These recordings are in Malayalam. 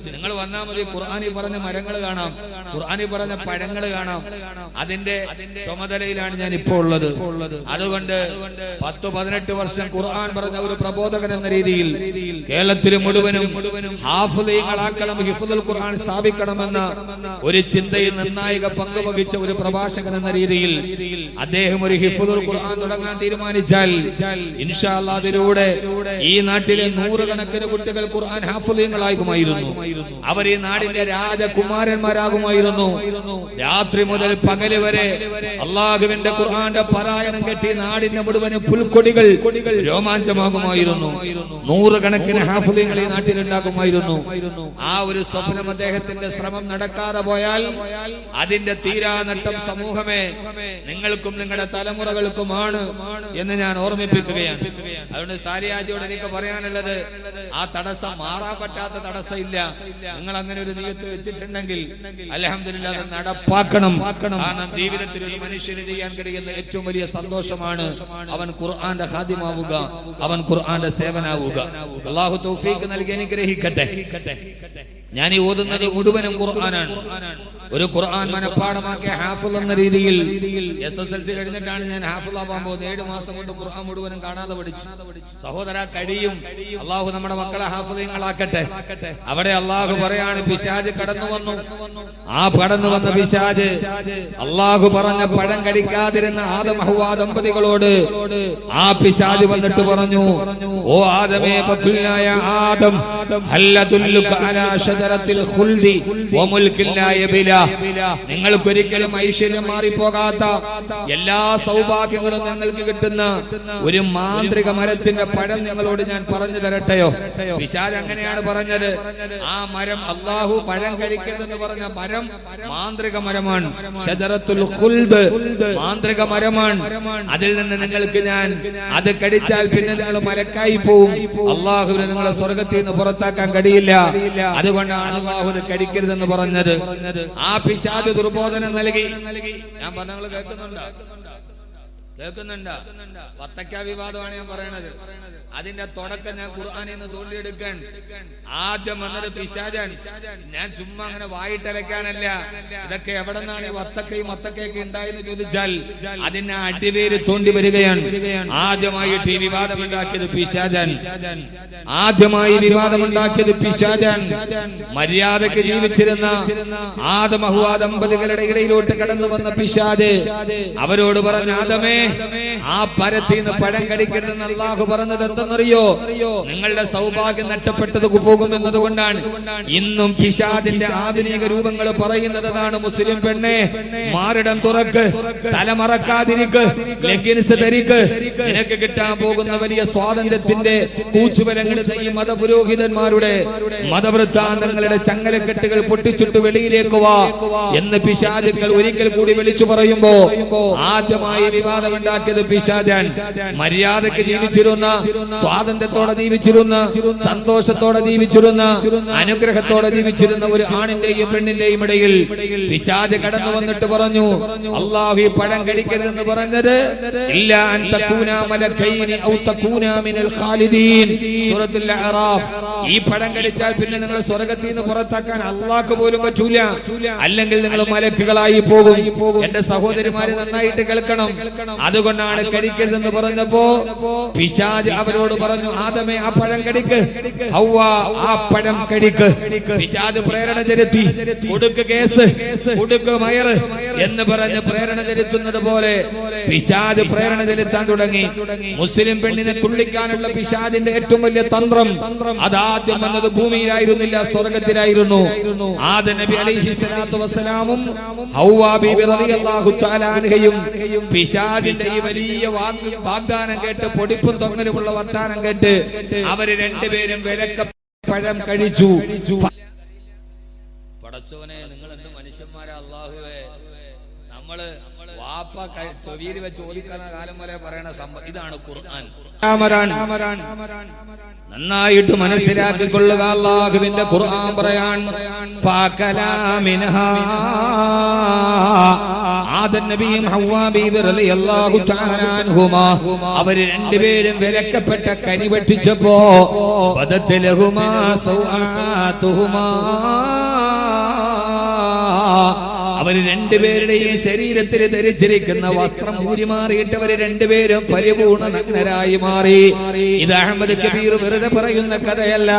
നിങ്ങൾ വന്നാൽ മതി. ഖുർആനിൽ പറഞ്ഞ മരങ്ങൾ കാണാം, ഖുർആനിൽ പറഞ്ഞ പഴങ്ങൾ കാണാം. അതിന്റെ ചുമതലയിലാണ് ഞാൻ ഇപ്പോൾ ഉള്ളത്. അതുകൊണ്ട് 10-18 വർഷം ഖുർആൻ പറഞ്ഞ ഒരു പ്രബോധകൻ എന്ന രീതിയിൽ കേരളത്തിൽ മുഴുവനും ഹാഫിളീങ്ങളാക്കണം, ഹിഫ്ളുൽ ഖുർആൻ സ്ഥാപിക്കണമെന്ന ഒരു ചിന്തയിൽ നിർണായക പങ്ക് വഹിച്ച ഒരു പ്രഭാഷകൻ എന്ന രീതിയിൽ അദ്ദേഹം ഒരു ഹിഫ്ളുൽ ഖുർആൻ തുടങ്ങാൻ തീരുമാനിച്ചാൽ ഇൻഷാ അല്ലാഹ് അതിലൂടെ ഈ നാട്ടിലെ നൂറുകണക്കിന് കുട്ടികൾ ഖുർആൻ ഹാഫിളീങ്ങളാകുമായിരുന്നു. അവർ ഈ നാടിന്റെ രാജകുമാരന്മാരാകുമായിരുന്നു. രാത്രി മുതൽ പകല് വരെ അള്ളാഹുവിന്റെ ഖുർആന്റെ പാരായണം കെട്ടി നാടിന്റെ മുഴുവനും പുൽക്കൊടികൾ രോമാഞ്ചമാകുമായിരുന്നു. നൂറുകണക്കിന് ഹാഫിളീങ്ങൾ ഈ നാട്ടിലുണ്ടാകുമായിരുന്നു. ആ ഒരു സ്വപ്നം അദ്ദേഹത്തിന്റെ ശ്രമം നടക്കാതെ പോയാൽ അതിന്റെ തീരാനട്ടം സമൂഹമേ നിങ്ങൾക്കും നിങ്ങളുടെ തലമുറകൾക്കുമാണ് എന്ന് ഞാൻ ഓർമ്മിപ്പിക്കുകയാണ്. അതുകൊണ്ട് സാലിയാജിയോട് എനിക്ക് പറയാനുള്ളത്, ആ തടസ്സം മാറാൻ പറ്റാത്ത തടസ്സം ഇല്ല. നിങ്ങൾ അങ്ങനെ ഒരു നിയത്ത് വെച്ചിട്ടുണ്ടെങ്കിൽ അൽഹംദുലില്ലാഹ് അത് നടപ്പാക്കണം. കാരണം ജീവിതത്തിൽ ഒരു മനുഷ്യന് ചെയ്യാൻ കഴിയുന്ന ഏറ്റവും വലിയ സന്തോഷമാണ് അവൻ ഖുർആന്റെ ഖാദിമാവുക, അവൻ ഖുർആന്റെ സേവനാവുക. അല്ലാഹു തൗഫീഖ് നൽകി അനുഗ്രഹിക്കട്ടെ. ഞാൻ ഈ ഓതുന്നത് മുഴുവനും ഖുർആനാണ്. ഒരു ഖുർആൻ മനഃപ്പാഠമാക്കിയ ഹാഫിൾ എന്ന രീതിയിൽ SSLC കഴിഞ്ഞിട്ടാണ് ഞാൻ ഹാഫിളാവാൻ പോകുന്നത്. 7 മാസം കൊണ്ട് ഖുർആൻ മുഴുവനും കാണാതെ പഠിച്ചു. സഹോദര കഴിയും. അള്ളാഹു നമ്മുടെ മക്കളെ ഹാഫിളീങ്ങളാക്കട്ടെ. അവിടെ അള്ളാഹു പറയാണ്, പിശാച് കടന്നു വന്നു. ആ കടന്നു വന്ന പിശാച് അള്ളാഹു പറഞ്ഞ പഴം കഴിക്കാതിരുന്ന ആദം ഹവ്വാ ദമ്പതികളോട് ആ പിശാച് വന്നിട്ട് പറഞ്ഞു, ഓ ആദമേ ഫഖുൽനായ ആദം ഹൽ അദുല്ലുക അലാ ഷജറത്തിൽ ഖുൽദി വമുൽകിൻ ലാ യബില. നിങ്ങൾക്കൊരിക്കലും ഐശ്വര്യം മാറിപ്പോകാത്ത എല്ലാ സൗഭാഗ്യങ്ങളും നിങ്ങൾക്ക് കിട്ടുന്ന ഒരു മാന്ത്രിക മരത്തിന്റെ പഴം നിങ്ങളോട് ഞാൻ പറഞ്ഞു തരട്ടെയോ? പിശാച് അങ്ങനെയാണ് പറഞ്ഞത്. ആ മരം, അല്ലാഹു പഴം കഴിക്കരുതെന്ന് പറഞ്ഞ മരം മാന്ത്രിക മരമാണ്. ഷജറത്തുൽ ഖുൽദ് മാന്ത്രിക മരമാണ്. അതിൽ നിന്ന് നിങ്ങൾക്ക് ഞാൻ അത് കടിച്ചാൽ പിന്നെ നിങ്ങൾ മലക്കായി പോവും. അല്ലാഹുവിനെ നിങ്ങളെ സ്വർഗ്ഗത്തിൽ നിന്ന് പുറത്താക്കാൻ കഴിയില്ല. അതുകൊണ്ടാണ് അല്ലാഹു ഇത് കടിക്കരുതെന്ന് പറഞ്ഞത്. ആ പിശാച് ദുർബോധനം നൽകി. ഞാൻ പറഞ്ഞ നിങ്ങൾ കേൾക്കുന്നുണ്ടോ? വത്തക്ക വിവാദമാണ് ഞാൻ പറയണത്. അതിന്റെ തുടക്കം ഞാൻ ഖുർആനിൽ നിന്ന് തോണ്ടിയെടുക്കാൻ. ആദ്യം വന്നത് പിശാചാണ്. ഞാൻ ചുമ്മാ അങ്ങനെ വായിട്ടലക്കാനല്ല. ഇതൊക്കെ എവിടെ നിന്നാണ് ഈ വത്തക്കയും മത്തക്കയൊക്കെ ഉണ്ടായെന്ന് ചോദിച്ചാൽ അതിനെ അടിവേര് തോണ്ടി വരികയാണ്. ആദ്യമായിട്ട് ഈ വിവാദമുണ്ടാക്കിയത് പിശാചാൻ. ആദ്യമായി വിവാദമുണ്ടാക്കിയത് പിശാചാൻ. മര്യാദക്ക് ജീവിച്ചിരുന്ന ആദം ഹവ്വാ ദമ്പതികളുടെ ഇടയിലോട്ട് കടന്നു വന്ന പിശാച് അവരോട് പറഞ്ഞ, ആദമേ ആ പരത്തിൽ നിന്ന് പഴം കടിക്കരുതെന്ന് അല്ലാഹു പറഞ്ഞത് എന്തെന്നറിയോ? നിങ്ങളുടെ സൗഭാഗ്യം നഷ്ടപ്പെട്ടത് പോകും എന്നതുകൊണ്ടാണ്. ഇന്നും പിശാചിന്റെ ആധുനിക രൂപങ്ങൾ പറയുന്നത് അതാണ്. മുസ്ലിം പെണ്ണെ, മാറിടം തുറക്ക്, തലമറക്കാതിരിക്ക്, ലെഗിൻസ് ധരിക്ക്. നിനക്ക് കിട്ടാൻ പോകുന്ന വലിയ സ്വാതന്ത്ര്യത്തിന്റെ കൂച്ചുവലങ്ങൾ ഈ മതപുരോഹിതന്മാരുടെ മതവൃത്താന്തങ്ങളുടെ ചങ്ങലക്കെട്ടുകൾ പൊട്ടിച്ചിട്ട് വെളിയിലേക്ക് വാ എന്ന് പിശാചുക്കൾ ഒരിക്കൽ കൂടി വിളിച്ചു പറയുമ്പോ ആദ്യമായി വിവാദമുണ്ടാക്കിയത് പിശാചാൻ. മര്യാദക്ക് ജീവിച്ചിരുന്ന, സ്വാതന്ത്ര്യത്തോടെ ജീവിച്ചിരുന്ന, സന്തോഷത്തോടെ ജീവിച്ചിരുന്ന, അനുഗ്രഹത്തോടെ ജീവിച്ചിരുന്ന ഒരു ആണിന്റെയും പെണ്ണിന്റെയും ഇടയിൽ പിശാച് കടന്നു വന്നിട്ട് പറഞ്ഞു, അല്ലാഹു ഈ പഴം കഴിക്കരുതെന്ന് പറഞ്ഞത് ഇല്ലാ അൻ തകൂനാ മലക്കൈനി ഔ തകൂനാ മിനൽ ഖാലിദീൻ. സൂറത്തുൽ അഅറാഫ്. ഈ പഴം കഴിച്ചാൽ പിന്നെ നിങ്ങൾ സ്വർഗ്ഗത്തിൽ നിന്ന് പുറത്താക്കാൻ അല്ലാഹുക്ക് പോലും പറ്റൂല, അല്ലെങ്കിൽ നിങ്ങൾ മലക്കുകളായി പോകും. എന്റെ സഹോദരിമാരെ നന്നായിട്ട് കേൾക്കണം. അതുകൊണ്ടാണ് കഴിക്കരുതെന്ന് പറഞ്ഞപ്പോ പിശാച് അവരോട് പറഞ്ഞു, ആദമേ ആ പഴം കടിക്ക്, ഹവ്വാ ആ പഴം കടിക്ക്. പിശാച് പ്രേരണ ചെലുത്തി, കൊടുക്ക് കേസ്, കൊടുക്ക് മയറ് എന്ന് പറഞ്ഞ് പ്രേരണ ചെലുത്തുന്നത് പോലെ പിശാച് പ്രേരണ ചെലുത്താൻ തുടങ്ങി. മുസ്ലിം പെണ്ണിനെ തുള്ളിക്കാനുള്ള പിശാചിന്റെ ഏറ്റവും വലിയ തന്ത്രം അതാദ്യം വന്നത് ഭൂമിയിലായിരുന്നില്ല, സ്വർഗ്ഗത്തിലായിരുന്നു. ആദം നബി അലൈഹിസ്സലാത്തു വസ്സലാമും ഹവ്വാ ബീവി റളിയല്ലാഹു തആല അൻഹയും പിശാചിന്റെ ഈ വലിയ വാഗ്ദാനം കേട്ട്, പൊടിപ്പും തൊങ്ങലുമുള്ള വർത്താനം കേട്ട് അവര് രണ്ടുപേരും വിലക്ക പഴം കഴിച്ചു. പടച്ചോനെ, നിങ്ങൾ എന്ത് മനുഷ്യന്മാരാ അല്ലാഹുവേ! നമ്മള് വാപ്പ ചെവിയിൽ വെച്ച് ചോദിക്കുന്ന കാലം വരെ പറയണ സംഭവം ഇതാണ് ഖുർആൻ. നന്നായിട്ട് മനസ്സിലാക്കിക്കൊള്ളുക. അല്ലാഹുവിന്റെ ഖുർആൻ പറയാൻ ആദം നബിയും ഹവ്വാ ബീവി റളിയല്ലാഹു തആല അൻഹുമാ അവര് രണ്ടുപേരും വിലക്കപ്പെട്ട കനി വെട്ടിച്ചപ്പോ ബദത് ലഹുമാ സൗആതുഹുമാ അവര് രണ്ടുപേരുടെയും ശരീരത്തിൽ ധരിച്ചിരിക്കുന്ന വസ്ത്രം ഊരിമാറിയിട്ട് അവര് രണ്ടുപേരും പരിപൂർണ നഗ്നരായി മാറി. ഇത് അഹമ്മദ് കബീർ വെറുതെ പറയുന്ന കഥയല്ല,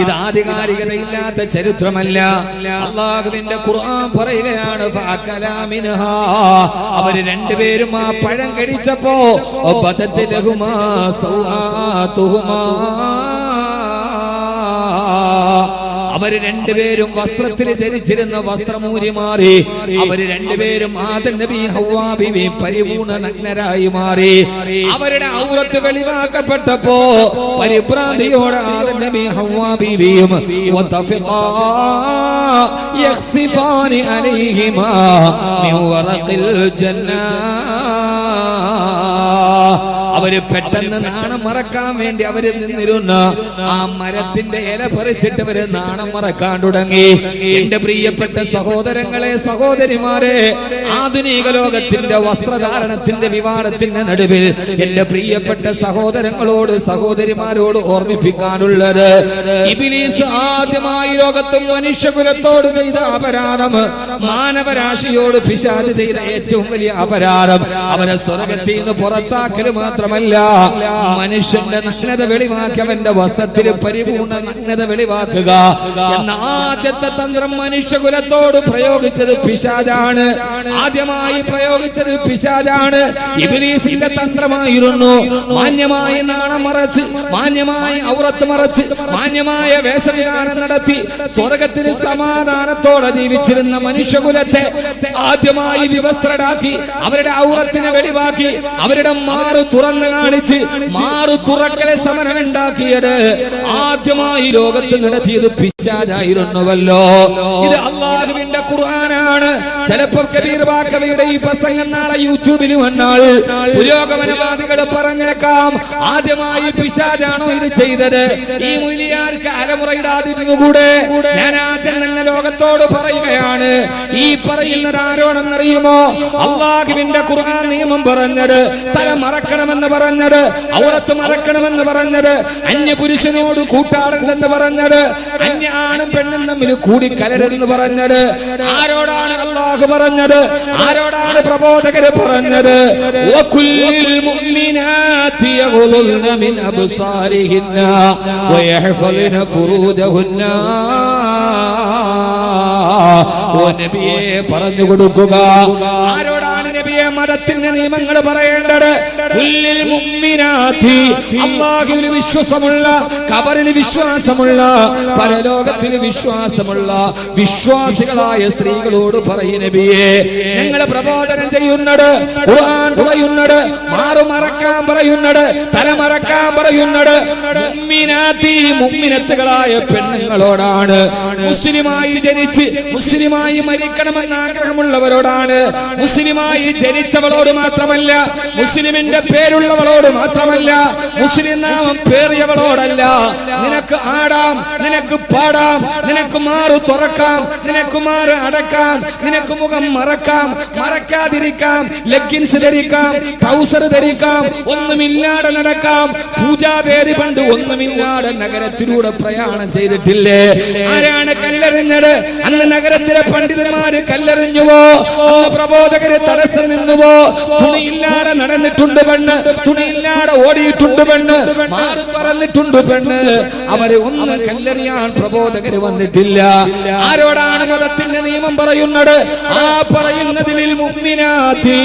ഇത് ആധികാരികതയില്ലാത്ത ചരിത്രമല്ല. അല്ലാഹുവിന്റെ ഖുർആൻ പറയുകയാണ് അവര് രണ്ടുപേരും ആ പഴം കഴിച്ചപ്പോ അവര് രണ്ടുപേരും വസ്ത്രത്തിൽ ധരിച്ചിരുന്ന വസ്ത്രമൂരി മാറി. അവര് രണ്ടുപേരും ആദം നബി ഹവ്വാ ബീവി പരിപൂർണ നഗ്നരായി മാറി. അവരുടെ ഔറത്ത് വെളിവാക്കപ്പെട്ടപ്പോ പരിഭ്രാന്തിയോടെ ആദം നബി ഹവ്വാ ബീവിയും യഖ്സിഫാനി അലൈഹിമാ മിൻ വറഖിൽ ജന്നാ അവര് പെട്ടെന്ന് നാണം മറക്കാൻ വേണ്ടി അവര് നിന്നിരുന്ന ആ മരത്തിന്റെ ഇല പറിച്ചിട്ട് അവര് നാണം മറക്കാൻ തുടങ്ങി. എന്റെ പ്രിയപ്പെട്ട സഹോദരങ്ങളെ, സഹോദരിമാരെ, ആധുനിക ലോകത്തിന്റെ വസ്ത്രധാരണത്തിന്റെ വിവാദത്തിന്റെ നടുവിൽ എന്റെ പ്രിയപ്പെട്ട സഹോദരങ്ങളോട് സഹോദരിമാരോട് ഓർമ്മിപ്പിക്കാനുള്ളത്, ഇബ്ലീസ് ആദ്യമായി ലോകത്തും മനുഷ്യകുലത്തോട് ചെയ്ത അപരാധം, മാനവരാശിയോട് പിശാച് ചെയ്ത ഏറ്റവും വലിയ അപരാധം അവനെ സ്വർഗ്ഗത്തിൽ നിന്ന് പുറത്താക്കൽ മാത്രമല്ല, മനുഷ്യന്റെ നഗ്നത വെളിവാക്കി അവന്റെ വസ്ത്രത്തിൽ പരിപൂർണ നഗ്നത വെളിവാക്കുക എന്ന ആദ്യത്തെ തന്ത്രം മനുഷ്യകുലത്തോട് പ്രയോഗിച്ചത് പിശാചാണ്. ആദ്യമായി പ്രയോഗിച്ചത് പിശാചാണ്. ഇബ്ലീസിന്റെ തന്ത്രമായിരുന്നു മാന്യമായി നാണം മറച്ച്, മാന്യമായി ഔറത്ത് മറച്ച്, മാന്യമായ വേഷവിധാനം നടത്തി സ്വർഗത്തിൽ സമാധാനത്തോടെ ജീവിച്ചിരുന്ന മനുഷ്യകുലത്തെ ആദ്യമായി വിവസ്ത്രരാക്കി അവരുടെ ഔറത്തിനെ വെളിവാക്കി അവരുടെ മാറു തുറന്നു കാണിച്ച് മാറു തുറക്കലെ സമരം ഉണ്ടാക്കിയത് ആദ്യമായി ലോകത്ത് നടത്തിയത് പിശാചായിരുന്നുവല്ലോ. ഇത് അല്ലാഹുവിന്റെ ഖുർആനാണ്. ചിലപ്പോൾ കബീർ ബാക്കവിയുടെ ഈ പ്രസംഗം നാളെ യൂട്യൂബിൽ വന്നാൽ പുരോഗമനവാദികൾ പറഞ്ഞേക്കാം ആദ്യമായി പിശാചാണോ ഇത് ചെയ്തത്, ഈ മുലിയാർക്ക് അലമുറയിടാതിരുന്നുകൂടെ? ഞാൻ ആദ്യം തന്നെ ലോകത്തോട് പറയുകയാണ്, ഈ പറയുന്നത് ആരോടെന്നറിയുമോ? അല്ലാഹുവിന്റെ ഖുർആൻ നിയമം പറഞ്ഞത് തല മറക്കണമെന്ന് പറഞ്ഞത്, ഔറത്ത് മറക്കണമെന്ന് പറഞ്ഞത്, അന്യ പുരുഷനോട് കൂട്ടാടരുതെന്ന് പറഞ്ഞത്, അന്യ ആണും പെണ്ണും തമ്മിൽ കൂടി കലരുതെന്ന് പറഞ്ഞത് ആരോടാണ് അല്ലാഹു പറഞ്ഞത്? ആരോടാണ് പ്രബോധകര് പറഞ്ഞത്? വകുല്ലിൽ മുഅ്മിനാതി യഗ്ളുൽന മിൻ അബ്സാരിഹിന്ന വയഹ്ഫളിന ഫുറൂജഹുന്ന. ഓ നബിയെ പറഞ്ഞു കൊടുക്കുക. ആരോടാണ് നബിയെ മതത്തിന്റെ നിയമങ്ങൾ പറയേണ്ടത്? കുല്ലിൽ മുഅ്മിനാതി, അല്ലാഹുവിൽ വിശ്വാസമുള്ള, ഖബറിൽ വിശ്വാസമുള്ള, പരലോകത്തിൽ വിശ്വാസമുള്ള വിശ്വാസികളായ സ്ത്രീകളോട് പറയും നബിയെ, ഞങ്ങൾ പ്രബോധനം ചെയ്യുന്നത്, ഖുർആൻ പറയുന്നത്, മാറു മറക്കാൻ പറയുന്നത്, തല മറക്കാൻ പറയുന്നത് മുഅ്മിനാതി, മുഅ്മിനത്തുകളായ പെണ്ണുങ്ങളോടാണ്. മുസ്ലിമായി ജനിച്ച് മുസ്ലിമായി മരിക്കണമെന്ന് ആഗ്രഹമുള്ളവരോടാണ്. മുസ്ലിമായി ജനിച്ചവളോട് മാത്രമല്ല, മുസ്ലിമിന്റെ പേരുള്ളവളോട് മാത്രമല്ല, മുസ്ലിം നാമം പേറിയവളോടല്ല. നിനക്ക് ആടാം, നിനക്ക് പാടാം, നിനക്ക് മാറു തുറക്കാം, നിനക്ക് മാറ് അടക്കാം, നിനക്ക് മുഖം മറക്കാം, മറക്കാതിരിക്കാം, ലെഗിൻസ് ധരിക്കാം, ട്രൗസർ ധരിക്കാം, ഒന്നുമില്ലാതെ നടക്കാം. പൂജാപേര് പണ്ട് ഒന്നുമില്ലാതെ നഗരത്തിലൂടെ പ്രയാണം ചെയ്തിട്ടില്ലേ? ആരാണ് കല്ലെറിഞ്ഞത്? അന്ന് നഗരത്തിലെ പണ്ഡിതന്മാര് കല്ലെറിഞ്ഞുവോ? അന്ന് പ്രബോധകര് തടസ്സം നിന്നുവോ? തുണിയില്ലാതെ നടന്നിട്ടുണ്ട് പെണ്ണ്, തുണിയില്ലാതെ ഓടിയിട്ടുണ്ട് പെണ്ണ്, മാറി തുറന്നിട്ടുണ്ട് പെണ്ണ്. അവരെ ഒന്നും കല്ലെറിയാൻ പ്രബോധകര് വന്നിട്ടില്ല. ആരോടാണ് മതത്തിന്റെ നിയമം പറയുന്നത്? ആ പറയുന്നതിൽ മുഅ്മിനാതി,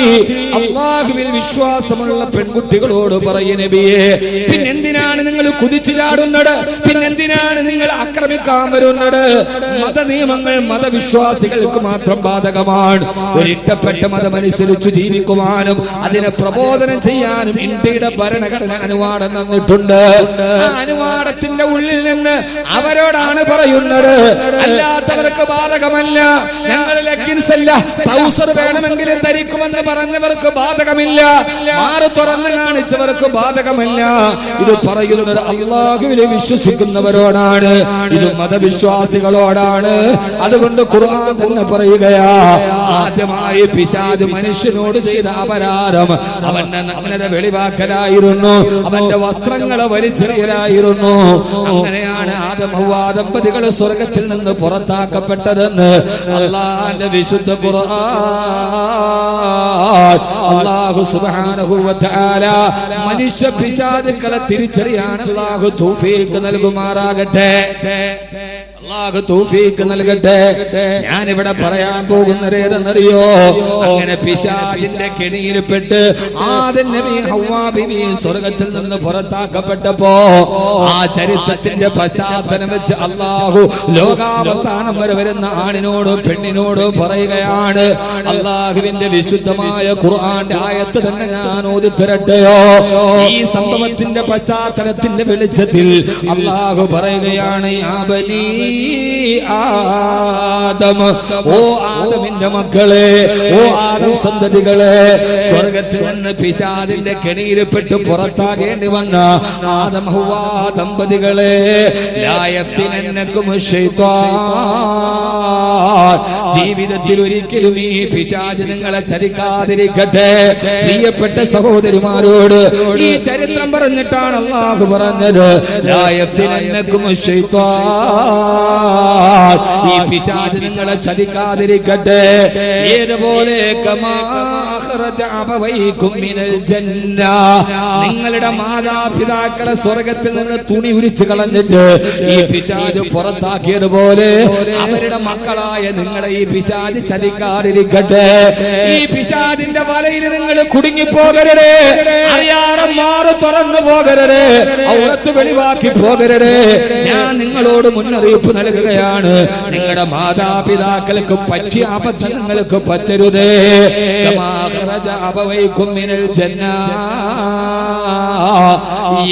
അല്ലാഹുവിൽ വിശ്വാസമുള്ള പെൺകുട്ടികളോട് പറയും നബിയെ. പിന്നെന്തിനാണ് നിങ്ങൾ കുതിച്ചു ചാടുന്നത്? പിന്നെന്തിനാണ് നിങ്ങൾ ആക്രമിക്കാൻ വരുന്നത്? മത നിയമങ്ങൾ നിയമങ്ങൾ മതവിശ്വാസികൾക്ക് മാത്രം ബാധകമാണ്. ഒരിട്ടപ്പെട്ട മതമനുസരിച്ച് ജീവിക്കുവാനും അതിനെ പ്രബോധനം ചെയ്യാനും ഇന്ത്യയുടെ ഭരണഘടന അനുവാദം തന്നിട്ടുണ്ട്. ആ അനുവാദത്തിന്റെ ഉള്ളിൽ നിന്ന് അവരോടാണ് പറയുന്നത്, അല്ലാത്തവർക്ക് ബാധകമല്ല. ഞങ്ങൾ ലെഗിൻസ് അല്ല, ട്രൗസർ വേണമെങ്കിലും ധരിക്കുമെന്ന് പറഞ്ഞവർക്ക് ബാധകമില്ല. മാറ് തുറന്ന് കാണിച്ചവർക്ക് ബാധകമല്ല. ഇത് പറയുന്നത് അല്ലാഹുവിനെ വിശ്വസിക്കുന്നവരോടാണ്, ഇത് മതവിശ്വാസികളോടാണ്. അതുകൊണ്ട് ഖുർആൻ തന്നെ പറയുകയാ, ആദ്യമായി പിശാച് മനുഷ്യനോട് ചെയ്ത അപരാധം അവന്റെ നഗ്നത വെളിവാക്കലായിരുന്നു, അവന്റെ വസ്ത്രങ്ങളെ വലിച്ചെറിയലായിരുന്നു. അങ്ങനെയാണ് ആദം ഹവ്വാ ദമ്പതികൾ സ്വർഗത്തിൽ നിന്ന് പുറത്താക്കപ്പെട്ടതെന്ന് അല്ലാഹുവിന്റെ വിശുദ്ധ ഖുർആൻ. അല്ലാഹു സുബ്ഹാനഹു വ തആല മനുഷ്യ പിശാചുക്കളെ തിരിച്ചറിയാൻ അല്ലാഹു തൗഫീഖ് നൽകുമാറാകട്ടെ. അല്ലാഹു തൗഫീഖ് നൽകട്ടെ. ഞാൻ ഇവിടെ പറയാൻ പോകുന്നത് ഏതെന്നറിയോ? അങ്ങനെ പിശാചിന്റെ കെണിയിൽപ്പെട്ട് ആദം നബി ഹവ്വാ ബീവി സ്വർഗ്ഗത്തിൽ നിന്ന് പുറത്താക്കപ്പെട്ടപ്പോ ആ ചരിത്രത്തിന്റെ പശ്ചാത്തലം വെച്ച് അല്ലാഹു ലോകാവസാനം വരെ വരുന്ന ആണിനോടും പെണ്ണിനോടും പറയുകയാണ്. അല്ലാഹുവിന്റെ വിശുദ്ധമായ ഖുർആന്റെ ആയത്ത് തന്നെ ഞാൻ ഓതിത്തരട്ടെയോ? ഈ സംഭവത്തിന്റെ പശ്ചാത്തലത്തിന്റെ വെളിച്ചത്തിൽ അല്ലാഹു പറയുകയാണ്, യാ ബനീ ആദം, ഓ ആദമിന്റെ മക്കളെ, ഓ ആദം സന്തതികളെ, സ്വർഗത്തിൽ നിന്ന് പിശാചിന്റെ കെണിയിൽപ്പെട്ട് പുറത്താകേണ്ടി വന്ന ആദം ഹവ്വാ ദമ്പതികളെ, ലാ യഫ്തിനന്നകും ശൈത്വാൻ, ജീവിതത്തിൽ ഒരിക്കലും ഈ പിശാച് നിങ്ങളെ ചതിക്കാതിരിക്കട്ടെ. പ്രിയപ്പെട്ട സഹോദരിമാരോട് ഈ ചരിത്രം പറഞ്ഞിട്ടാണ് അല്ലാഹു പറഞ്ഞത്, ലാ യഫ്തിനന്നകും ശൈത്വാൻ, ഈ പിശാച് നിങ്ങളെ ചതിക്കാതിരിക്കട്ടെ. ഏതുപോലെ കമാ അഖ്റജ അബവൈകും മിനൽ ജന്ന, നിങ്ങളുടെ മാതാപിതാക്കളെ സ്വർഗ്ഗത്തിൽ നിന്ന് തുണി ഉരിച്ചു കളഞ്ഞിട്ട് ഈ പിശാച് പുറത്താക്കിയതുപോലെ അവരുടെ മക്കളായ നിങ്ങളെ ഈ പിശാച് ചതിക്കാതിരിക്കട്ടെ. ഈ പിശാചിന്റെ വലയിൽ നിങ്ങൾ കുടുങ്ങിപ്പോകരുത്, അറിയാതെ മാറ് തുറന്നു പോകരുത്, ഔറത്ത് വെളിവാക്കി പോകരുത്. ഞാൻ നിങ്ങളോട് മുന്നറിയിപ്പ് നൽകുകയാണ്, നിങ്ങളുടെ മാതാപിതാക്കൾക്ക് പറ്റിയ അബദ്ധം നിങ്ങൾക്ക് പറ്റരുതേ. കമാ ഖറജ അബവൈകും മിനൽ ജന്ന